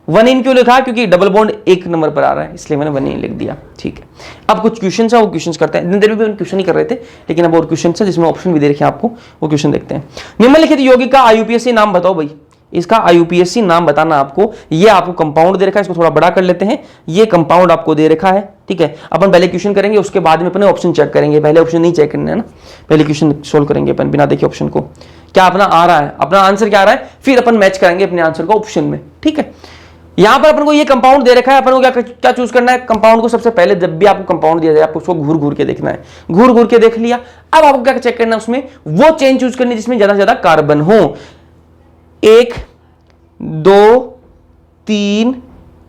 1 इन क्यों लिखा, क्योंकि डबल बॉन्ड 1 नंबर पर आ रहा है, इसलिए मैंने 1 इन लिख दिया। ठीक है, अब कुछ क्वेश्चन है, वो क्वेश्चन करते हैं। इतनी देर भी क्वेश्चन ही कर रहे थे, लेकिन अब और क्वेश्चन है जिसमें ऑप्शन भी दे रखे आपको, वो क्वेश्चन देखते हैं। निम्नलिखित यौगिक का IUPAC नाम बताओ भाई, इसका IUPAC नाम बताना आपको। ये आपको कंपाउंड दे रखा है, इसको थोड़ा बड़ा कर लेते हैं। ये कंपाउंड आपको दे रखा है। ठीक है, अपन पहले क्वेश्चन करेंगे, उसके बाद में अपने ऑप्शन चेक करेंगे। पहले ऑप्शन नहीं चेक करना है ना, पहले क्वेश्चन सोल्व करेंगे अपन बिना देखे ऑप्शन को, क्या अपना आ रहा है, अपना आंसर क्या आ रहा है, फिर अपन मैच करेंगे अपने आंसर को ऑप्शन में। ठीक है, यहां पर अपन को ये कंपाउंड दे रखा है, अपन को क्या चूज करना है, कंपाउंड को सबसे पहले जब भी आपको कंपाउंड दिया जाए, आपको उसको घूर घूर के देखना है। घूर घूर के देख लिया, अब आपको क्या चेक करना है, उसमें वो चेन चूज करनी जिसमें ज्यादा से ज्यादा कार्बन हो। 1 2 3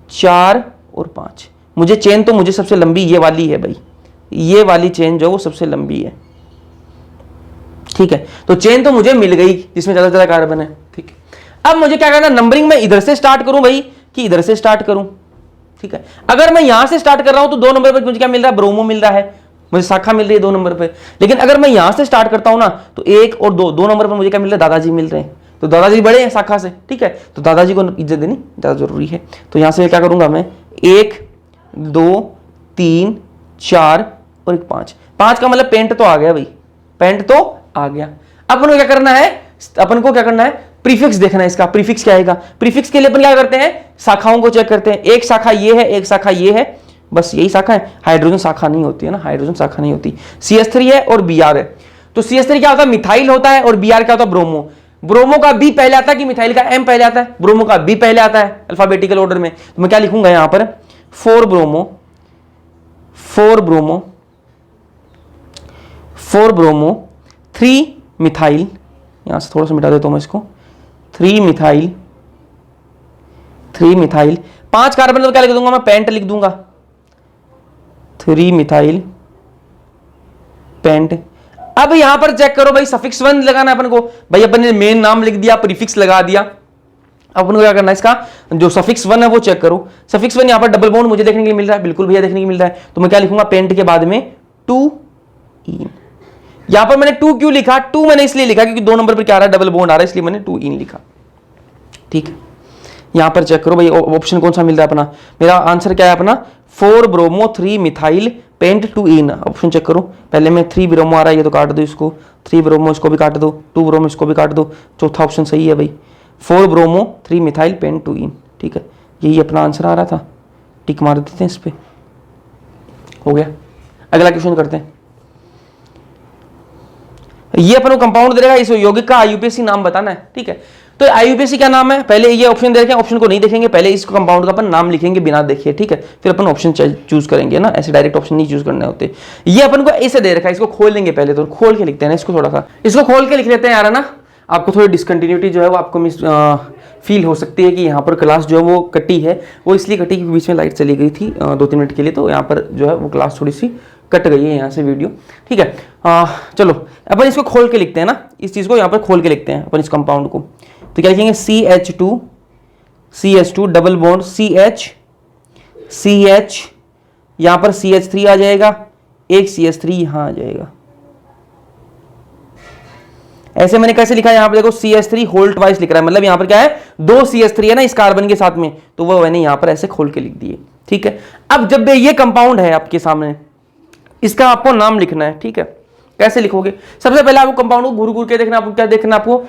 4 और 5, मुझे चेन तो मुझे सबसे लंबी ये वाली है भाई, ये वाली चेन जो वो सबसे लंबी है। ठीक है, तो चेन तो मुझे मिल गई जिसमें ज्यादा से ज्यादा कार्बन है। ठीक है, अब मुझे क्या करना, नंबरिंग में इधर से स्टार्ट करूं भाई कि इधर से स्टार्ट करूं। ठीक है, अगर मैं यहां से स्टार्ट कर रहा हूं तो 2 नंबर पर मुझे क्या मिल रहा है, ब्रोमो मिल रहा है, मुझे शाखा मिल रही है 2 नंबर पे। लेकिन अगर मैं यहां से स्टार्ट करता हूं ना, तो 1 और 2 नंबर पर मुझे क्या मिल रहा है, दादाजी मिल रहे हैं। तो दादाजी बड़े हैं शाखा से। ठीक है, तो दादाजी को इज्जत देनी ज्यादा जरूरी है। तो यहां से क्या करूंगा मैं, 1 2 3 4 और 5। 5 का मतलब पेंट तो आ गया भाई, पेंट तो आ गया। अपन को क्या करना है, अपन को क्या करना है, प्रीफिक्स देखना है इसका। प्रीफिक्स क्या आएगा, प्रीफिक्स के लिए अपन क्या करते हैं, शाखाओं को चेक करते हैं। एक शाखा ये है, एक शाखा ये है, बस यही शाखा है। हाइड्रोजन शाखा नहीं होती है ना, हाइड्रोजन शाखा नहीं होती। CH3 है और Br है। तो CH3 क्या होता है, मिथाइल होता है, और Br क्या होता है, ब्रोमो। ब्रोमो का B पहले आता है कि मिथाइल का M पहले आता है, ब्रोमो का B पहले आता है अल्फाबेटिकल ऑर्डर में। तो मैं क्या लिखूंगा यहां पर, 4 ब्रोमो 3 मिथाइल, यहां से थोड़ा सा मिटा देता हूं मैं इसको, 3 मिथाइल 5 कार्बन, तो क्या लिख दूंगा मैं, पेंट लिख दूंगा, 3 मिथाइल पेंट। अब यहां पर चेक करो भाई, सफिक्स 1 लगाना है अपन को। भाई अपन ने मेन नाम लिख दिया, प्रीफिक्स लगा दिया। अब अपन को क्या करना है, इसका जो सफिक्स 1 है वो चेक करो। सफिक्स 1 यहां पर डबल बॉन्ड मुझे देखने के लिए मिल रहा है, बिल्कुल भैया देखने के लिए मिल रहा है। तो मैं क्या लिखूंगा, पेंट के बाद में 2 इन। यहां पर मैंने 2 क्यों लिखा, 2 मैंने इसलिए लिखा क्योंकि 2 नंबर पर क्या आ रहा है, डबल बॉन्ड आ रहा है, इसलिए मैंने 2 इन लिखा। ठीक है, यहां पर चेक करो भाई ऑप्शन कौन सा मिल रहा है अपना। मेरा आंसर क्या है अपना, 4 ब्रोमो 3 मिथाइल पेंट 2 इन। ऑप्शन चेक करो, पहले में 3 ब्रोमो आ रहा है, ये तो काट दो इसको, 3 ब्रोमो इसको भी काट दो, 2 ब्रोमो इसको भी काट दो। चौथा ऑप्शन सही है भाई, 4 ब्रोमो 3 मिथाइल पेंट 2 इन। ठीक है, यही अपना आंसर आ रहा था। टिक मार देते हैं इस पे, हो गया। अगला क्वेश्चन करते हैं। ये अपन को कंपाउंड दे देगा, इस यौगिक का IUPAC नाम बताना है। ठीक है, तो IUPAC क्या नाम है, पहले ये ऑप्शन दे रखे हैं, ऑप्शन को नहीं देखेंगे, पहले इस कंपाउंड का अपन नाम लिखेंगे बिना देखे। ठीक है, फिर अपन ऑप्शन चूज करेंगे ना, ऐसे डायरेक्ट ऑप्शन नहीं चूज करने होते। ये अपन को ऐसे दे रखा है, इसको खोल लेंगे पहले, तो खोल के लिखते हैं ना इसको, थोड़ा सा इसको खोल के लिख लेते हैं यार, है ना। आपको थोड़ी डिसकंटिन्यूटी जो है वो आपको फील हो सकती है कि यहाँ पर क्लास जो है वो कटी है। वो इसलिए कटी कि बीच में लाइट चली गई थी 2-3 मिनट के लिए, तो यहाँ पर जो है वो क्लास थोड़ी सी कट गई है यहाँ से वीडियो। ठीक है, चलो अपन इसको खोल के लिखते हैं ना, इस चीज़ को यहाँ पर खोल के लिखते हैं अपन इस कंपाउंड को। तो क्या लिखेंगे, CH2 डबल बॉन्ड CH, यहाँ पर CH3 आ जाएगा, एक CH3 यहाँ आ जाएगा। ऐसे मैंने कैसे लिखा है, यहाँ पर देखो CH3 होल ट्वाइस लिख रहा है, मतलब यहाँ पर क्या है, 2 CH3 है ना इस कार्बन के साथ में, तो वो मैंने यहाँ पर ऐसे खोल के लिख दिए। ठीक है, अब जब ये कंपाउंड है आपके सामने, इसका आपको नाम लिखना है। ठीक है, कैसे लिखोगे, सबसे पहले आपको कंपाउंड को घूर घूर के देखना, आपको क्या देखना, आपको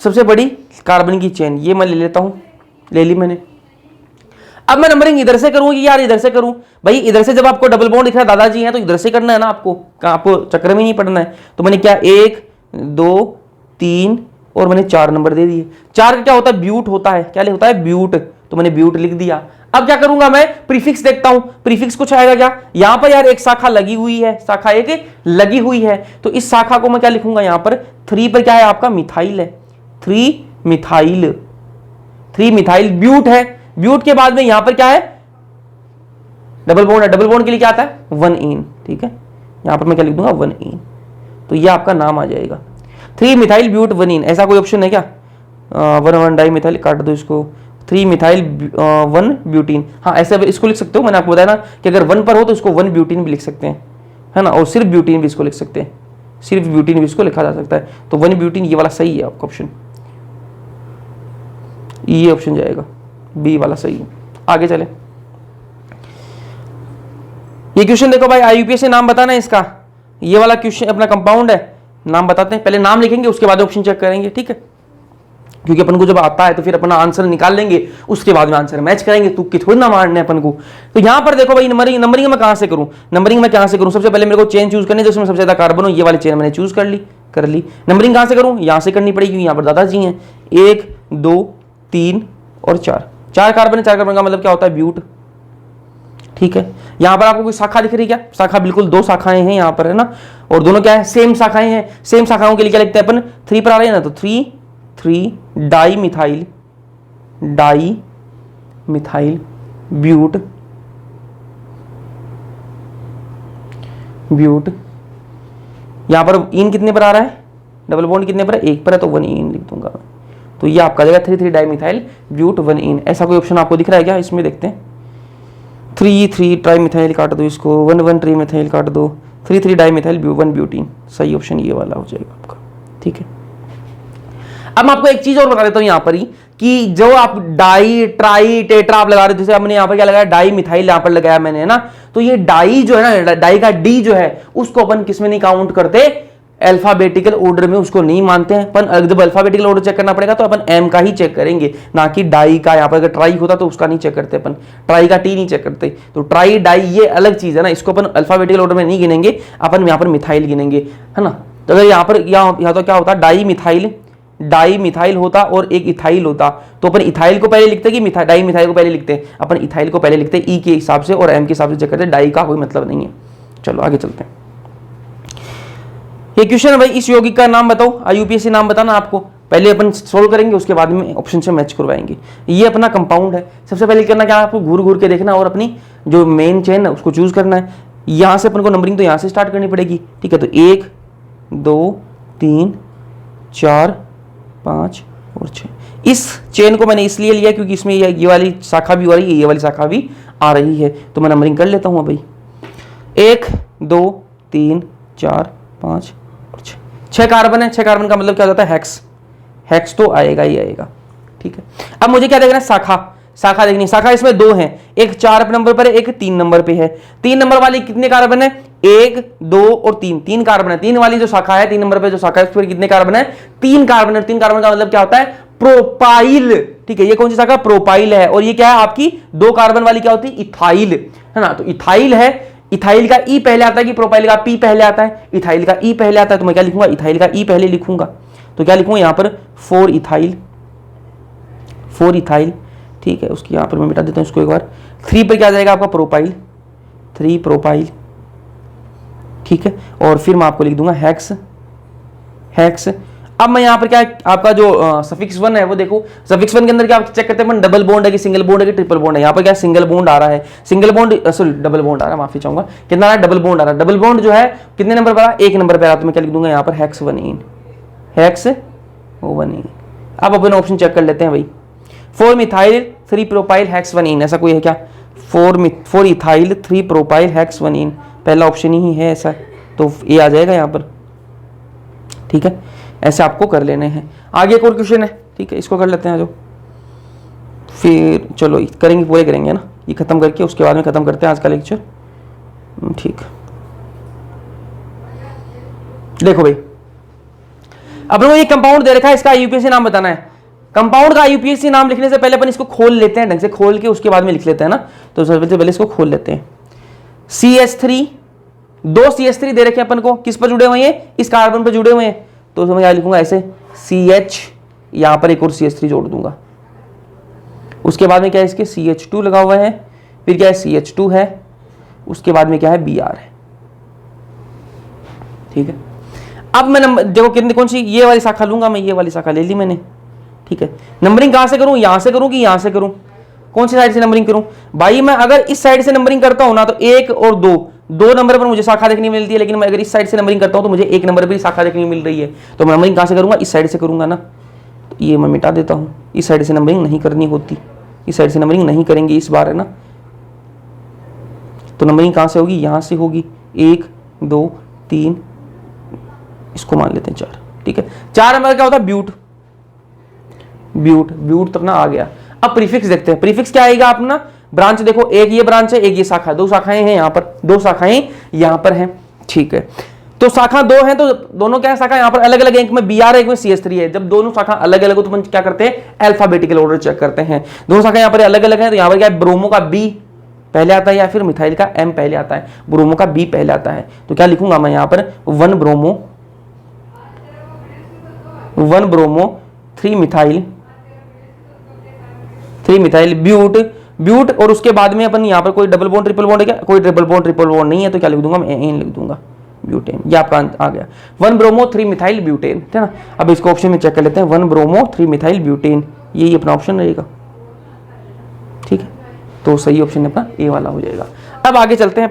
सबसे बड़ी कार्बन की चेन, ये मैं ले लेता हूं, ले ली मैंने। अब मैं नंबरिंग इधर से करूं कि यार इधर से करूं, भाई इधर से जब आपको डबल बॉन्ड दिख रहा है, दादाजी हैं, तो इधर से करना है ना आपको चक्कर में नहीं पड़ना है। तो मैंने क्या 1 2 3 और मैंने 4 नंबर दे दिए। 4 का क्या होता है, ब्यूट होता है, क्या होता है, ब्यूट, तो मैंने ब्यूट लिख दिया। अब क्या करूंगा मैं, प्रीफिक्स देखता हूं, प्रीफिक्स कुछ आएगा क्या, यहां पर यार एक शाखा लगी हुई है, शाखा एक लगी हुई है, तो इस शाखा को मैं क्या लिखूंगा, यहां पर 3 पर क्या है आपका, मिथाइल है, 3 मिथाइल ब्यूट है। ब्यूट के बाद में यहां पर क्या है, डबल बॉन्ड है, डबल बॉन्ड के लिए क्या आता है, 1 इन। ठीक है, यहां पर मैं क्या लिख दूंगा, 1 इन, तो ये आपका नाम आ जाएगा, 3 मिथाइल ब्यूट 1 इन। ऐसा कोई ऑप्शन है क्या, 1 डाई मिथाइल, काट दो इसको, 3 मिथाइल 1 ब्यूटीन। हाँ, ऐसे इसको लिख सकते हो, मैंने आपको बताया ना कि अगर 1 पर हो तो इसको 1 ब्यूटीन भी लिख सकते हैं, है ना, और सिर्फ ब्यूटीन भी इसको लिख सकते हैं, सिर्फ ब्यूटीन भी इसको लिखा जा सकता है। तो 1 ब्यूटीन ये वाला सही है आपका ऑप्शन, ये ऑप्शन जाएगा, बी वाला सही है। आगे चले, ये क्वेश्चन देखो भाई, IUPAC नाम बताना है इसका, ये वाला क्वेश्चन अपना कंपाउंड है, नाम बताते हैं, पहले नाम लिखेंगे उसके बाद ऑप्शन चेक करेंगे। ठीक है, क्योंकि अपन को जब आता है तो फिर अपना आंसर निकाल लेंगे, उसके बाद में आंसर मैच करेंगे, तुक्के थोड़ी ना मारने अपन को। तो यहां पर देखो भाई, नंबरिंग मैं कहां से करूं, सबसे पहले मेरे को चेन चूज करनी है जिसमें सबसे ज्यादा कार्बन हो, ये वाली चेन मैंने चूज कर ली। नंबरिंग कहां से करूं, यहां से करनी पड़ेगी, यहां पर दादाजी हैं, 1 2 3 और 4 कार्बन है, 4 कार्बन का मतलब क्या होता है, ब्यूट। ठीक है, यहां पर आपको कोई शाखा दिख रही है क्या, शाखा बिल्कुल 2 शाखाएं हैं यहां पर, है ना, और दोनों क्या है, सेम शाखाएं हैं। सेम शाखाओं के लिए क्या लिखते हैं अपन, 3 पर आ रहे हैं ना, तो 3 डाई मिथाइल ब्यूट यहां पर इन कितने पर आ रहा है, डबल बॉन्ड कितने पर है, 1 पर है, तो 1 इन लिख दूंगा। तो ये आपका जगह 3 डाई मिथाइल ब्यूट 1 इन। ऐसा कोई ऑप्शन आपको दिख रहा है क्या, इसमें देखते हैं, 3 ट्राई मिथाइल काट दो इसको, 1 ट्री मिथाइल काट दो, 3 डाई मिथाइल 1 ब्यूटीन। सही ऑप्शन ये वाला हो जाएगा आपका। ठीक है, अब मैं आपको एक चीज और बता देता हूं यहां पर ही, कि जो आप डाई ट्राई टेट्रा आप लगा रहे हो, जैसे हमने यहाँ पर क्या लगाया, डाई मिथाइल यहाँ पर लगाया मैंने, है ना। तो ये डाई जो है ना, डाई का डी जो है उसको अपन किसमें नहीं काउंट करते, अल्फाबेटिकल ऑर्डर में उसको नहीं मानते हैं अपन। जब अल्फाबेटिकल ऑर्डर चेक करना पड़ेगा तो अपन एम का ही चेक करेंगे, ना कि डाई का। यहाँ पर अगर ट्राई होता तो उसका नहीं चेक करते अपन, ट्राई का टी नहीं चेक करते। तो ट्राई डाई ये अलग चीज है ना, इसको अपन अल्फाबेटिकल ऑर्डर में नहीं गिनेंगे, अपन यहाँ पर मिथाइल गिनेंगे, है ना। तो अगर यहाँ पर यहाँ तो क्या होता, डाई मिथाइल होता और एक इथाइल होता, तो अपन इथाइल को पहले लिखते कि डाई मिथाइल को पहले लिखते, अपन इथाइल को पहले लिखते ई के हिसाब से और एम के हिसाब से चेक करते, डाई का कोई मतलब नहीं है। चलो आगे चलते हैं। ये क्वेश्चन है भाई, इस यौगिक का नाम बताओ, आईयूपीएससी नाम बताना आपको। पहले अपन सोल्व करेंगे, उसके बाद में ऑप्शन से मैच करवाएंगे। ये अपना कंपाउंड है। सबसे पहले करना क्या है, आपको घूर घूर के देखना और अपनी जो मेन चेन है उसको चूज करना है। यहां से अपन को नंबरिंग तो यहां से स्टार्ट करनी पड़ेगी, ठीक है। तो 1 2 3 4 5 और 6। इस चेन को मैंने इसलिए लिया क्योंकि इसमें ये वाली शाखा भी हो रही है, ये वाली शाखा भी आ रही है। तो मैं नंबरिंग कर लेता हूं भाई, 1 2 3 4 5 और 6 कार्बन है। 6 कार्बन का मतलब क्या होता है, हेक्स तो आएगा ही आएगा, ठीक है। अब मुझे क्या देखना है, शाखा देखनी है। शाखा इसमें 2 है, एक 4 नंबर पर है, एक 3 नंबर पे है। 3 नंबर वाली कितने कार्बन है, 1 2 और 3 कार्बन है। 3 वाली जो शाखा है, 3 नंबर पे जो शाखा है उस पर कितने कार्बन है, 3 कार्बन है। 3 कार्बन का मतलब क्या होता है, प्रोपाइल, ठीक है। ये कौन सी शाखा, प्रोपाइल है। और ये क्या है आपकी 2 कार्बन वाली क्या होती है, इथाइल, है ना। तो इथाइल है, इथाइल का ई पहले आता है कि प्रोपाइल का पी पहले आता है, इथाइल का ई पहले आता है। तो मैं क्या लिखूंगा, इथाइल का ई पहले लिखूंगा। तो क्या लिखूंगा यहां पर 4 इथाइल, ठीक है। उसकी यहां पर मैं मिटा देता हूं इसको एक बार। 3 पर क्या आ जाएगा आपका, प्रोपाइल, 3 प्रोपाइल, ठीक है। और फिर मैं आपको लिख दूंगा हेक्स। अब मैं यहां पर क्या आपका जो सफिक्स 1 है वो देखो, सफिक्स 1 के अंदर क्या चेक करते हैं, डबल बॉन्ड है कि सिंगल बॉन्ड है कि ट्रिपल बॉन्ड है। यहां पर क्या सिंगल बॉन्ड आ रहा है, single bond sorry double bond आ रहा है, माफी चाहूंगा, कितना आ रहा है, डबल बॉन्ड आ रहा है। डबल बॉन्ड जो है कितने नंबर पर आ रहा है, 1 नंबर पर आ रहा है। तो मैं क्या लिख दूंगा यहां पर हेक्स 1 अब अपन ऑप्शन चेक कर लेते हैं भाई, 4 मिथाइल 3 प्रोपाइल हेक्स 1 ऐसा कोई है क्या, 4 इथाइल 3 प्रोपाइल हेक्स 1 पहला ऑप्शन ही है ऐसा, तो ये आ जाएगा यहाँ पर, ठीक है। ऐसे आपको कर लेने हैं। आगे एक और क्वेश्चन है, ठीक है, इसको कर लेते हैं जो, फिर चलो करेंगे, पूरे करेंगे ना, ये खत्म करके उसके बाद में खत्म करते हैं आज का लेक्चर, ठीक। देखो भाई, अपन को ये कंपाउंड दे रखा है, इसका आईयूपीएसी नाम बताना है। कंपाउंड का आईयूपीएसी नाम लिखने से पहले अपन इसको खोल लेते हैं, ढंग से खोल के उसके बाद में लिख लेते हैं ना। तो सबसे पहले इसको खोल लेते हैं। CH3, 2 CH3 दे रखे अपन को, किस पर जुड़े हुए हैं, इस कार्बन पर जुड़े हुए हैं। तो मैं क्या लिखूंगा ऐसे, CH, यहां पर एक और CH3 जोड़ दूंगा। उसके बाद में क्या है, इसके CH2 लगा हुआ है, फिर क्या है CH2 है, उसके बाद में क्या है Br है, ठीक है। अब मैं नंबर देखो कितनी, कौन सी, ये वाली शाखा लूंगा मैं, ये वाली शाखा ले ली मैंने, ठीक है। नंबरिंग कहां से करूं, यहां से करूं कि यहां से करूं, कौन सी साइड से नंबरिंग करूं भाई। मैं अगर इस साइड से नंबरिंग करता हूं ना तो 1 और 2 नंबर पर मुझे शाखा देखने मिलती है, लेकिन मैं अगर इस साइड से नंबरिंग करता हूं तो मुझे 1 नंबर पर शाखा देखने मिल रही है। तो मैं नंबरिंग कहां से करूंगा, इस साइड से करूंगा ना। तो ये मैं मिटा देता हूं, इस साइड से नंबरिंग नहीं करनी होती, इस साइड से नंबरिंग नहीं करेंगे इस बार, है ना। तो नंबरिंग कहां से होगी, यहां से होगी, 1 2 3, इसको मान लेते हैं 4, ठीक है। 4 नंबर क्या होता है, ब्यूट तक ना आ गया। अब प्रीफिक्स देखते हैं, प्रीफिक्स क्या आएगा अपना, ब्रांच देखो, एक ये ब्रांच है, एक ये शाखा, 2 शाखाएं हैं यहाँ पर, 2 शाखाएं यहाँ पर हैं, ठीक है। तो शाखा 2 है, तो दोनों क्या शाखा यहाँ पर अलग अलग, एक में Br है, एक में CH3 है। जब दोनों शाखा अलग अलग हो तो हम क्या करते हैं, अल्फाबेटिकल ऑर्डर चेक करते हैं। दोनों शाखा यहाँ पर अलग अलग है, तो यहाँ पर क्या है, ब्रोमो का B पहले आता है या फिर मिथाइल का M पहले आता है, ब्रोमो का B पहले आता है। तो क्या लिखूंगा मैं यहाँ पर 1 ब्रोमो 3 मिथाइल ब्यूट, और उसके बाद में अपन यहाँ पर कोई डबल बॉन्ड ट्रिपल बॉन्ड है क्या, कोई ट्रिपल बॉन्ड नहीं है। तो क्या लिख दूंगा मैं, एन लिख दूंगा, ब्यूटेन। ये आपका आ गया 1 ब्रोमो 3 मिथाइल ब्यूटेन, है ना। अब इसको ऑप्शन में चेक कर लेते हैं, 1 ब्रोमो 3 मिथाइल ब्यूटेन, यही अपना ऑप्शन रहेगा, ठीक है। तो सही ऑप्शन अपना ए वाला हो जाएगा। अब आगे चलते हैं।